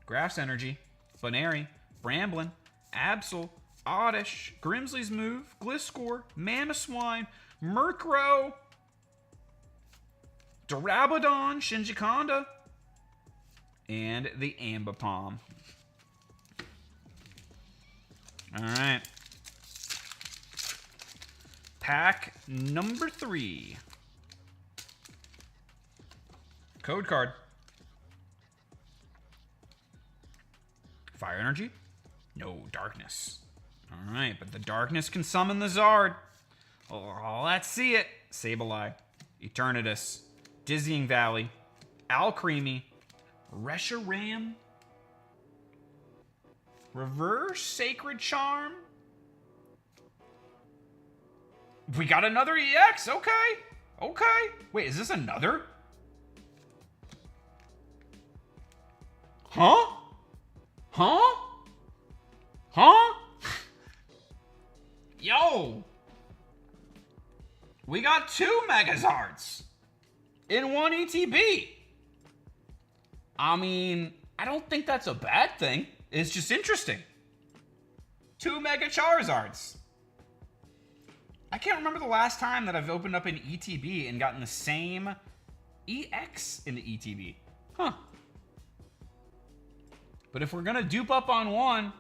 Graph's Energy, Flannery, Bramblin, Absol, Oddish, Grimsley's Move, Gliscor, Mamoswine, Murkrow, Durabadon, Shinjikonda, and the Ambipom. All right. Pack number 3. Code card. Fire Energy? No, Darkness. All right, but the Darkness can summon the Zard. Oh, let's see it. Sableye, Eternatus, Dizzying Valley, Alcremie, Reshiram, Reverse Sacred Charm. We got another EX. Okay. Okay. Wait, is this another? Huh? Huh? Huh? Yo. We got 2 Megazards in 1 ETB. I mean, I don't think that's a bad thing. It's just interesting. 2 Mega Charizards. I can't remember the last time that I've opened up an ETB and gotten the same EX in the ETB. Huh. But if we're gonna dupe up on one,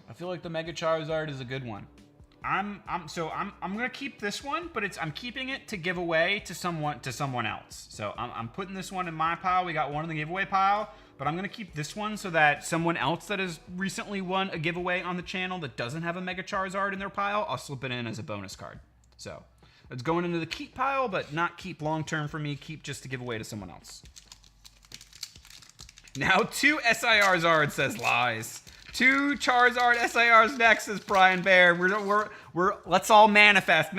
I feel like the Mega Charizard is a good one. I'm gonna keep this one, but I'm keeping it to give away to someone else. So I'm putting this one in my pile. We got one in the giveaway pile, but I'm gonna keep this one so that someone else that has recently won a giveaway on the channel that doesn't have a Mega Charizard in their pile, I'll slip it in as a bonus card. So it's going into the keep pile, but not keep long term for me. Keep just to give away to someone else. Now 2 SIR Zards, says Lies. 2 Charizard SIRs next, says Brian Bear. We're let's all manifest.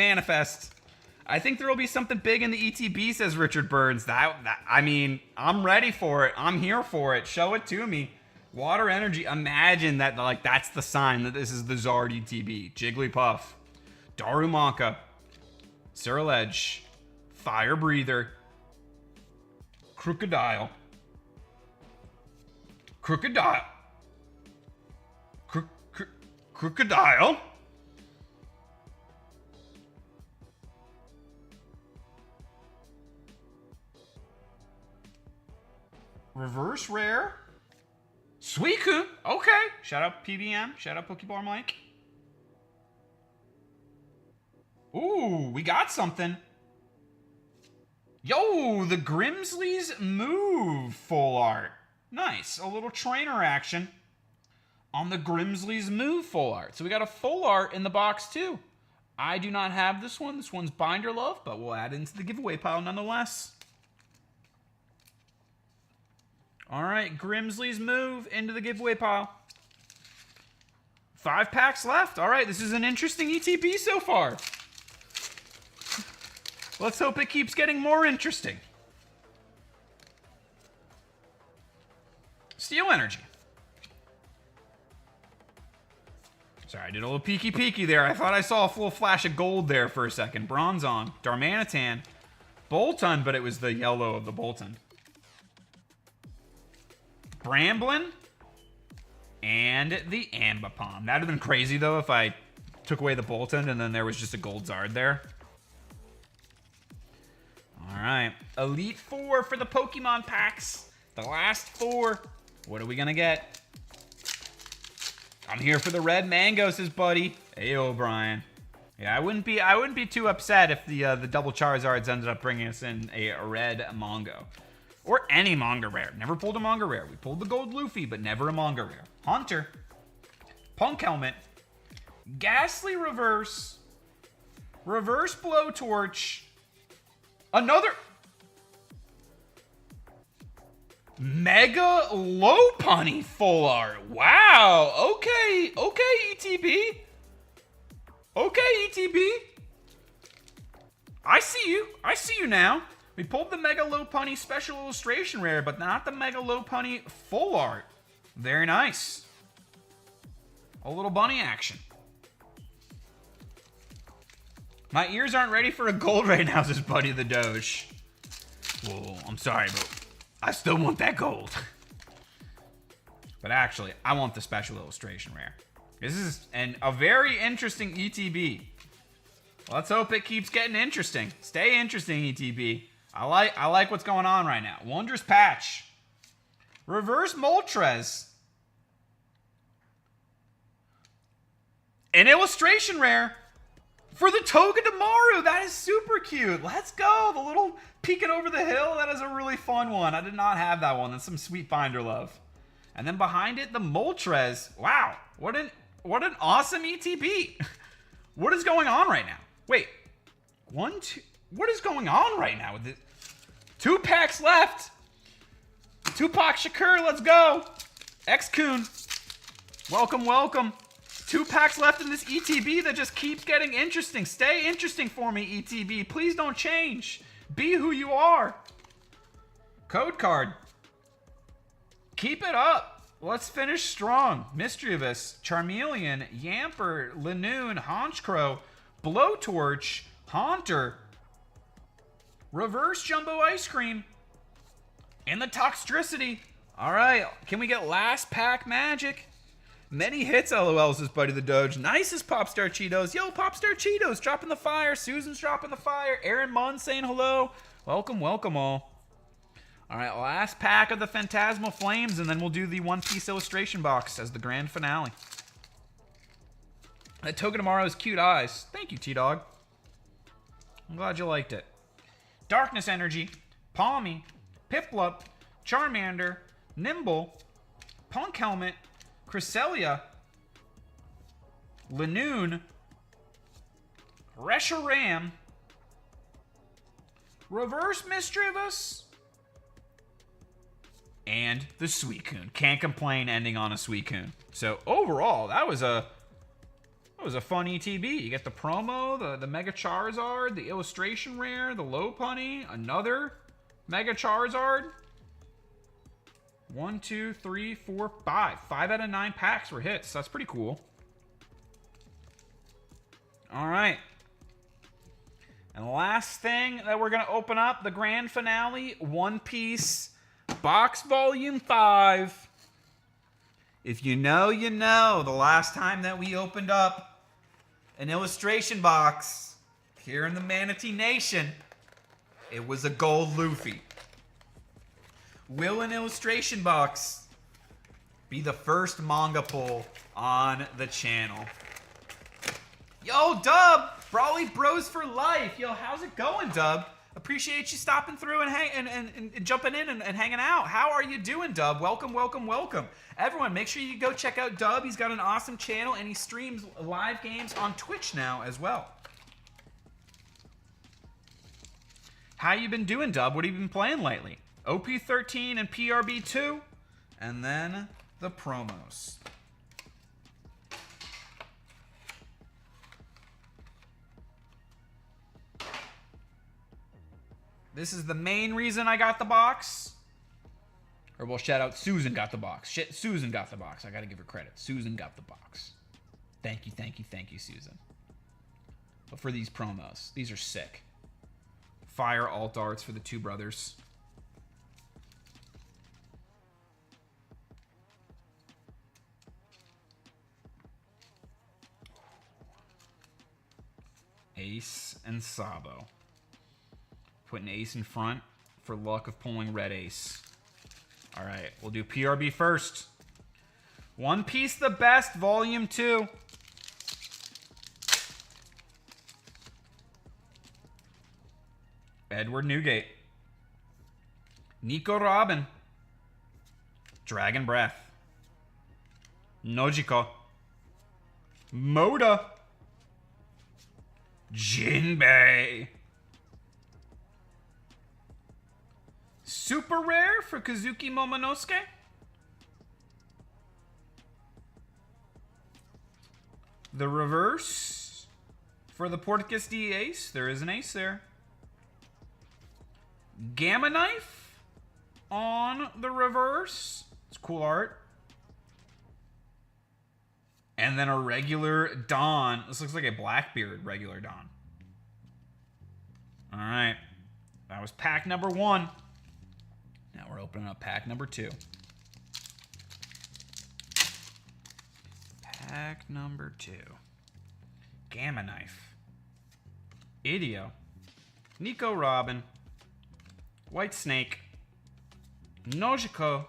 I think there will be something big in the ETB, says Richard Burns. I mean, I'm ready for it. I'm here for it. Show it to me. Water Energy. Imagine that, like, that's the sign that this is the Zard ETB. Jigglypuff, Darumaka, Surledge, Fire Breather, Crocodile. Crocodile. Reverse Rare. Suicune. Okay. Shout out PBM. Shout out Pokeball Mike. Ooh, we got something. Yo, the Grimsley's Move full art. Nice. A little trainer action on the Grimsley's Move full art. So we got a full art in the box too. I do not have this one. This one's Binder Love, but we'll add it into the giveaway pile nonetheless. All right, Grimsley's Move into the giveaway pile. 5 packs left. All right, this is an interesting ETB so far. Let's hope it keeps getting more interesting. Steel Energy. Sorry, I did a little peeky there. I thought I saw a full flash of gold there for a second. Bronzong, Darmanitan, Boltund, but it was the yellow of the Boltund. Bramblin. And the Ambipom. That would have been crazy, though, if I took away the Boltund and then there was just a gold Zard there. All right. Elite Four for the Pokemon packs. The last four. What are we going to get? I'm here for the red mango, says Buddy. Hey, O'Brien. Yeah, I wouldn't be too upset if the double Charizards ended up bringing us in a red Mongo. Or any manga rare. Never pulled a manga rare. We pulled the gold Luffy, but never a manga rare. Haunter. Punk Helmet. Ghastly Reverse. Reverse Blowtorch. Another Mega Lopunny full art. Wow. Okay, ETB. Okay, ETB. I see you now. We pulled the Mega Lopunny special illustration rare, but not the Mega Lopunny full art. Very nice. A little bunny action. My ears aren't ready for a gold right now, says Buddy the Doge. Whoa, I'm sorry, but I still want that gold. But actually, I want the special illustration rare. This is a very interesting ETB. Let's hope it keeps getting interesting. Stay interesting, ETB. I like what's going on right now. Wondrous Patch. Reverse Moltres. An illustration rare for the Togedemaru. That is super cute. Let's go. The little peeking over the hill. That is a really fun one. I did not have that one. That's some sweet binder love. And then behind it, the Moltres. Wow. What an awesome ETB. What is going on right now? Wait. What is going on right now with this? 2 packs left. Tupac Shakur, let's go. X-Kun. Welcome, welcome. 2 packs left in this ETB that just keeps getting interesting. Stay interesting for me, ETB. Please don't change. Be who you are. Code card. Keep it up. Let's finish strong. Mischievous, Charmeleon, Yamper, Linoon, Honchkrow, Blowtorch, Haunter, Reverse Jumbo Ice Cream, and the Toxtricity. All right, can we get last pack magic? Many hits, LOL, says Buddy the Doge. Nice as Popstar Cheetos. Yo, Popstar Cheetos, dropping the fire. Susan's dropping the fire. Aaron Munn saying hello. Welcome, welcome all. All right, last pack of the Phantasmal Flames, and then we'll do the One Piece illustration box as the grand finale. That Togedemaru's cute eyes. Thank you, T-Dog. I'm glad you liked it. Darkness Energy, Palmy, Piplup, Charmander, Nimble, Punk Helmet, Cresselia, Linoon, Reshiram, Reverse Mischievous, and the Suicune. Can't complain ending on a Suicune. So overall, that was a fun ETB. You get the promo, the Mega Charizard, the illustration rare, the Lopunny, another Mega Charizard. 1, 2, 3, 4, 5. 5 out of 9 packs were hits. That's pretty cool. All right. And the last thing that we're going to open up, the grand finale, One Piece Box Volume 5. If you know, you know. The last time that we opened up an illustration box here in the Manatee Nation, it was a gold Luffy. Will an illustration box be the first manga pull on the channel? Yo, Dub! Brawly Bros for life. Yo, how's it going, Dub? Appreciate you stopping through and jumping in and hanging out. How are you doing, Dub? Welcome, welcome, welcome. Everyone, make sure you go check out Dub. He's got an awesome channel, and he streams live games on Twitch now as well. How you been doing, Dub? What have you been playing lately? OP13 and PRB2, and then the promos. This is the main reason I got the box. Or we'll shout out Susan got the box. Shit, Susan got the box. I gotta give her credit. Susan got the box. Thank you, Susan. But for these promos, these are sick. fire alt arts for the two brothers. Ace and Sabo. Putting ace in front for luck of pulling red ace. All right, we'll do PRB first. One Piece the Best, Volume 2. Edward Newgate. Nico Robin. Dragon Breath. Nojiko. Moda. Jinbei. Super rare for Kazuki Momonosuke. The reverse for the Portuguese D ace. There is an ace there. Gamma Knife on the reverse. It's cool art. And then a regular Dawn. This looks like a Blackbeard regular Dawn. All right. That was pack number 1. Now we're opening up pack number 2. Pack number 2. Gamma Knife. Idio. Nico Robin. White Snake. Nojiko.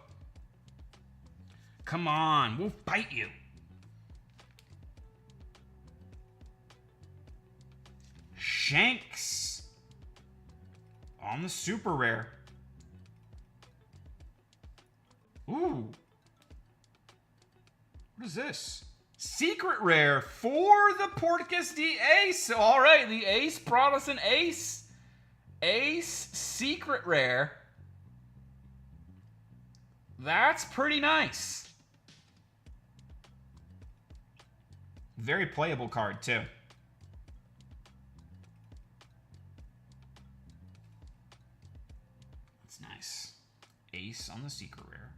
Come on, we'll bite you. Shanks. On the super rare. Ooh. What is this? Secret rare for the Portuguese D ace. All right, the ace brought us an ace. Ace secret rare. That's pretty nice. Very playable card, too. That's nice. Ace on the secret rare.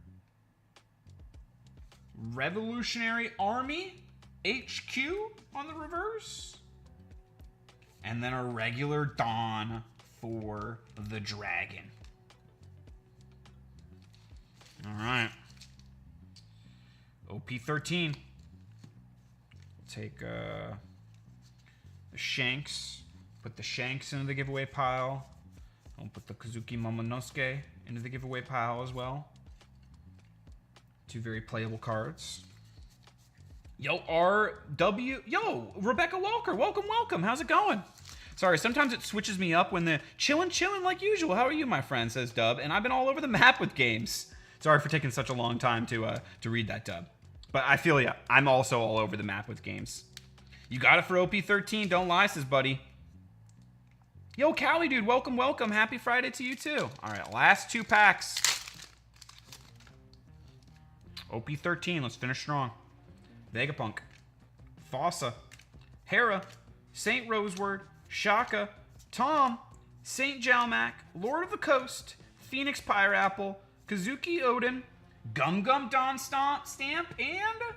Revolutionary Army HQ on the reverse. And then a regular Dawn for the dragon. All right. OP13. Take the Shanks. Put the Shanks into the giveaway pile. I'll put the Kazuki Momonosuke into the giveaway pile as well. Two very playable cards. Yo, RW. Yo, Rebecca Walker. Welcome, welcome. How's it going? Sorry, sometimes it switches me up when the chillin' like usual. How are you, my friend, says Dub. And I've been all over the map with games. Sorry for taking such a long time to read that, Dub. But I feel ya. I'm also all over the map with games. You got it for OP13. Don't lie, says Buddy. Yo, Callie, dude. Welcome, welcome. Happy Friday to you, too. All right, last 2 packs. OP13. Let's finish strong. Vegapunk. Fossa. Hera. Saint Roseword. Shaka. Tom. Saint Jalmac. Lord of the Coast. Phoenix Pyreapple. Kazuki Odin. Gum Gum Dawn Stamp. And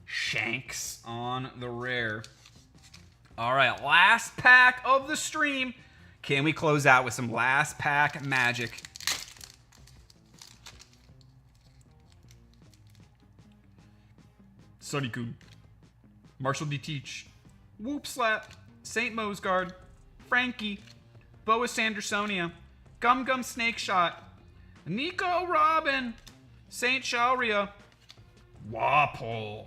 Shanks on the rare. All right, last pack of the stream. Can we close out with some last pack magic? Sunny-kun. Marshall D. Teach. Whoop Slap. St. Mosgard. Frankie. Boa Sandersonia. Gum Gum Snake Shot. Nico Robin. Saint Shalria. Wapol.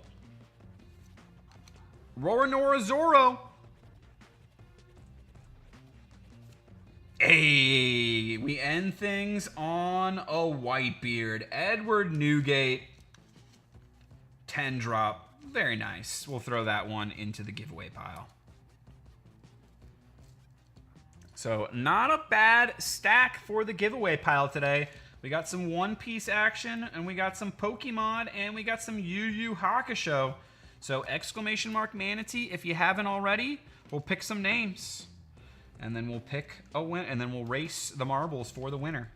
Roronoa Zoro. Hey, we end things on a Whitebeard. Edward Newgate. 10 drop. Very nice. We'll throw that one into the giveaway pile. So, not a bad stack for the giveaway pile today. We got some One Piece action, and we got some Pokemon, and we got some Yu Yu Hakusho. So, exclamation mark Manatee, if you haven't already, we'll pick some names. And then we'll pick a win, and then we'll race the marbles for the winner.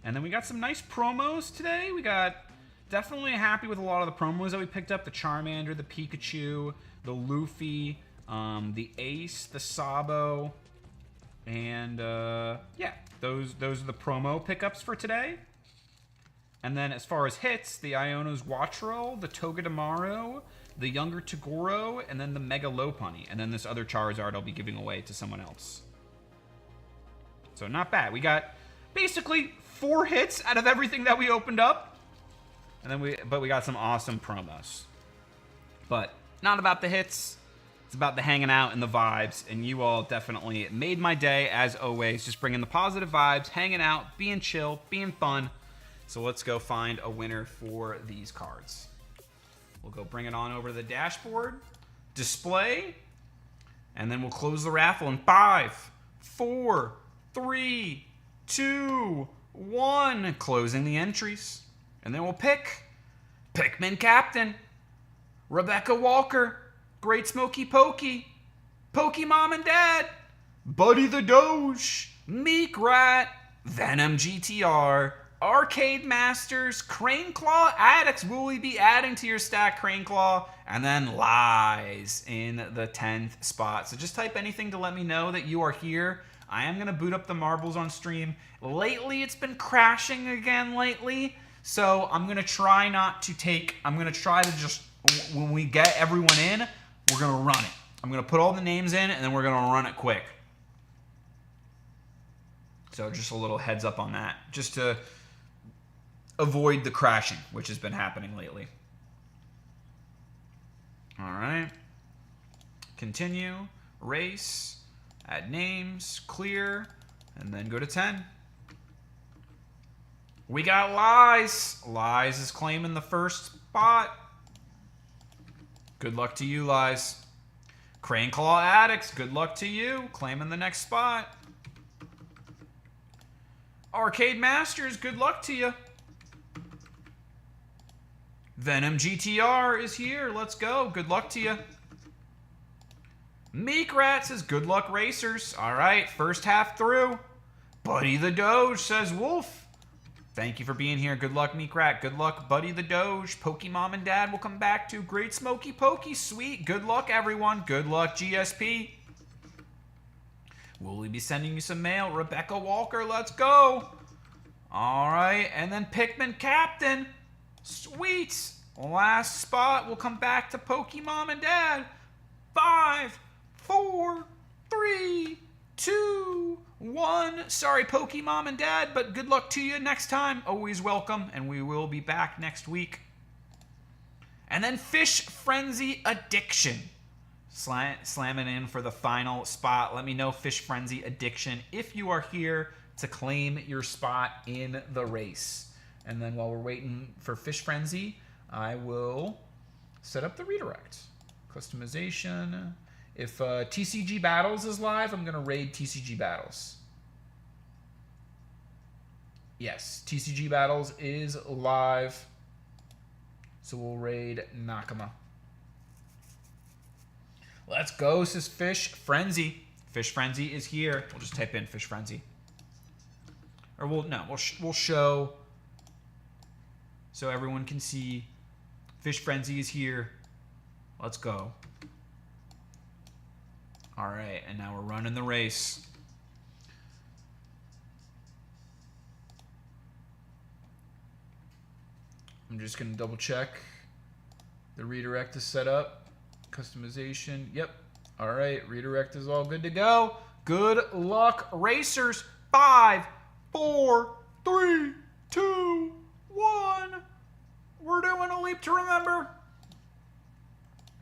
And then we got some nice promos today. We got definitely happy with a lot of the promos that we picked up. The Charmander, the Pikachu, the Luffy, the Ace, the Sabo. And yeah, those are the promo pickups for today. And then as far as hits, the Iono's Wattrel, the Togedemaru, the Younger Toguro, and then the Mega Lopunny. And then this other Charizard I'll be giving away to someone else. So not bad. We got basically 4 hits out of everything that we opened up. And then we got some awesome promos. But not about the hits. It's about the hanging out and the vibes. And you all definitely made my day, as always. Just bringing the positive vibes, hanging out, being chill, being fun. So let's go find a winner for these cards. We'll go bring it on over to the dashboard, display, and then we'll close the raffle in 5, 4, 3, 2, 1. Closing the entries. And then we'll pick Pikmin Captain, Rebecca Walker, Great Smoky Pokey, Pokey Mom and Dad, Buddy the Doge, Meek Rat, Venom GTR, Arcade Masters, Crane Claw Addicts. Will we be adding to your stack, Crane Claw? And then Lies in the 10th spot. So just type anything to let me know that you are here. I am going to boot up the marbles on stream. Lately, it's been crashing again lately. So I'm going to try not to take... I'm going to try to just... When we get everyone in, we're going to run it. I'm going to put all the names in, and then we're going to run it quick. So just a little heads up on that. Just to avoid the crashing, which has been happening lately. All right. Continue. Race. Add names. Clear. And then go to 10. We got Lies. Lies is claiming the first spot. Good luck to you, Lies. Crane Claw Addicts. Good luck to you. Claiming the next spot. Arcade Masters. Good luck to you. Venom GTR is here. Let's go. Good luck to you. Meek Rat says, good luck, racers. All right, first half through. Buddy the Doge says, Wolf. Thank you for being here. Good luck, Meek Rat. Good luck, Buddy the Doge. Pokey Mom and Dad will come back to Great Smoky Pokey. Sweet. Good luck, everyone. Good luck, GSP. Will we be sending you some mail? Rebecca Walker, let's go. All right, and then Pikmin Captain. Sweet. Last spot. We'll come back to Pokey Mom and Dad. 5, 4, 3, 2, 1. Sorry, Pokey Mom and Dad, but good luck to you next time. Always welcome, and we will be back next week. And then Fish Frenzy Addiction. Slamming in for the final spot. Let me know, Fish Frenzy Addiction, if you are here to claim your spot in the race. And then while we're waiting for Fish Frenzy, I will set up the redirect. Customization. If TCG Battles is live, I'm going to raid TCG Battles. Yes, TCG Battles is live. So we'll raid Nakama. Let's go, says Fish Frenzy. Fish Frenzy is here. We'll just type in Fish Frenzy. Or we'll show so everyone can see Fish Frenzy is here. Let's go. All right, and now we're running the race. I'm just going to double check. The redirect is set up. Customization. Yep. All right, redirect is all good to go. Good luck, racers. 5, 4, 3, 2, 1. We're doing a leap to remember.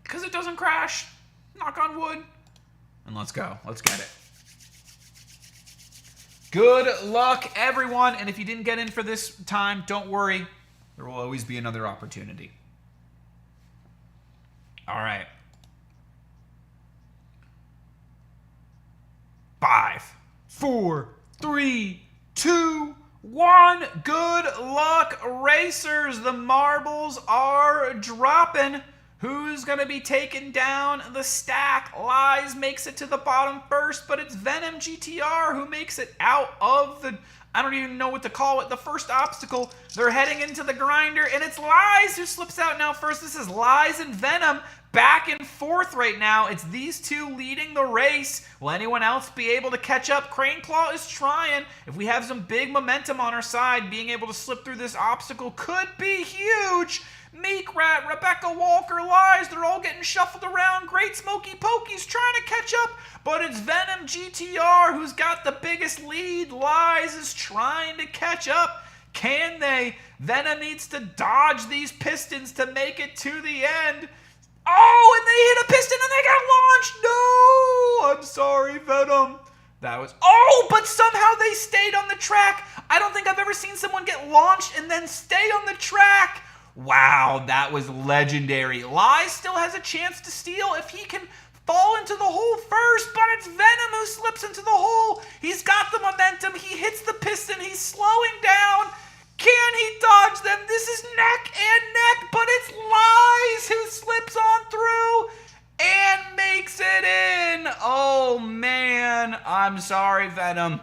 Because it doesn't crash. Knock on wood. And let's go. Let's get it. Good luck, everyone. And if you didn't get in for this time, don't worry. There will always be another opportunity. All right. 5, 4, 3, 2, 1. Good luck, racers. The marbles are dropping. Who's going to be taking down the stack? Lies makes it to the bottom first, but it's Venom GTR who makes it out of the, I don't even know what to call it, the first obstacle. They're heading into the grinder, and it's Lies who slips out now first. This is Lies and Venom back and forth right now. It's these two leading the race. Will anyone else be able to catch up? Crane Claw is trying. If we have some big momentum on our side, being able to slip through this obstacle could be huge. Meek Rat, Rebecca Walker, Lies, they're all getting shuffled around. Great Smoky Pokey's trying to catch up, but it's Venom GTR who's got the biggest lead. Lies is trying to catch up. Can they? Venom needs to dodge these pistons to make it to the end. Oh, and they hit a piston and they got launched. No! I'm sorry, Venom. That was... Oh, but somehow they stayed on the track. I don't think I've ever seen someone get launched and then stay on the track. Wow, that was legendary. Lies still has a chance to steal if he can fall into the hole first, but it's Venom who slips into the hole. He's got the momentum. He hits the piston. He's slowing down. Can he dodge them? This is neck and neck, but it's Lies who slips on through and makes it in. Oh, man. I'm sorry, Venom.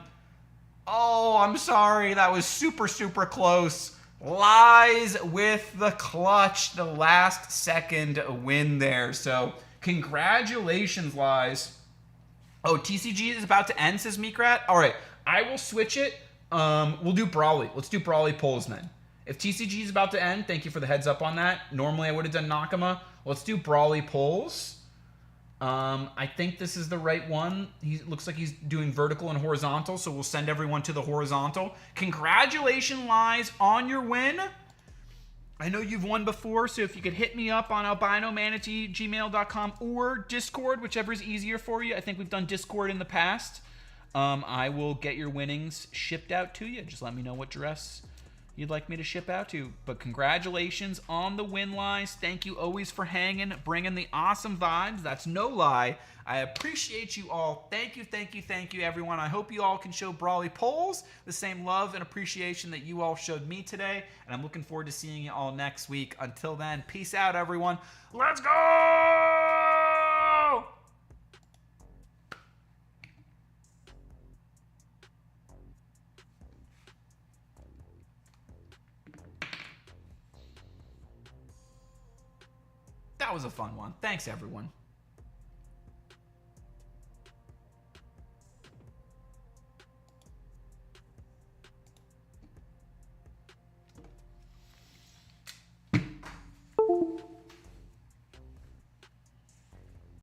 Oh, I'm sorry. That was super, super close. Lies with the clutch, the last second win there. So, congratulations, Lies. Oh, TCG is about to end, says Meekrat. All right, I will switch it. We'll do Brawly. Let's do Brawly polls then. If TCG is about to end, thank you for the heads up on that. Normally I would have done Nakama. Let's do Brawly polls. I think this is the right one. He looks like he's doing vertical and horizontal, so we'll send everyone to the horizontal. Congratulations, Lies, on your win. I know you've won before, so if you could hit me up on albinomanatee@gmail.com or Discord, whichever is easier for you. I think we've done Discord in the past. I will get your winnings shipped out to you. Just let me know what dress you'd like me to ship out to. But congratulations on the win, Lies. Thank you always for hanging, bringing the awesome vibes. That's no lie. I appreciate you all. Thank you, thank you, thank you, everyone. I hope you all can show Brawly polls the same love and appreciation that you all showed me today. And I'm looking forward to seeing you all next week. Until then, peace out, everyone. Let's go! That was a fun one. Thanks, everyone.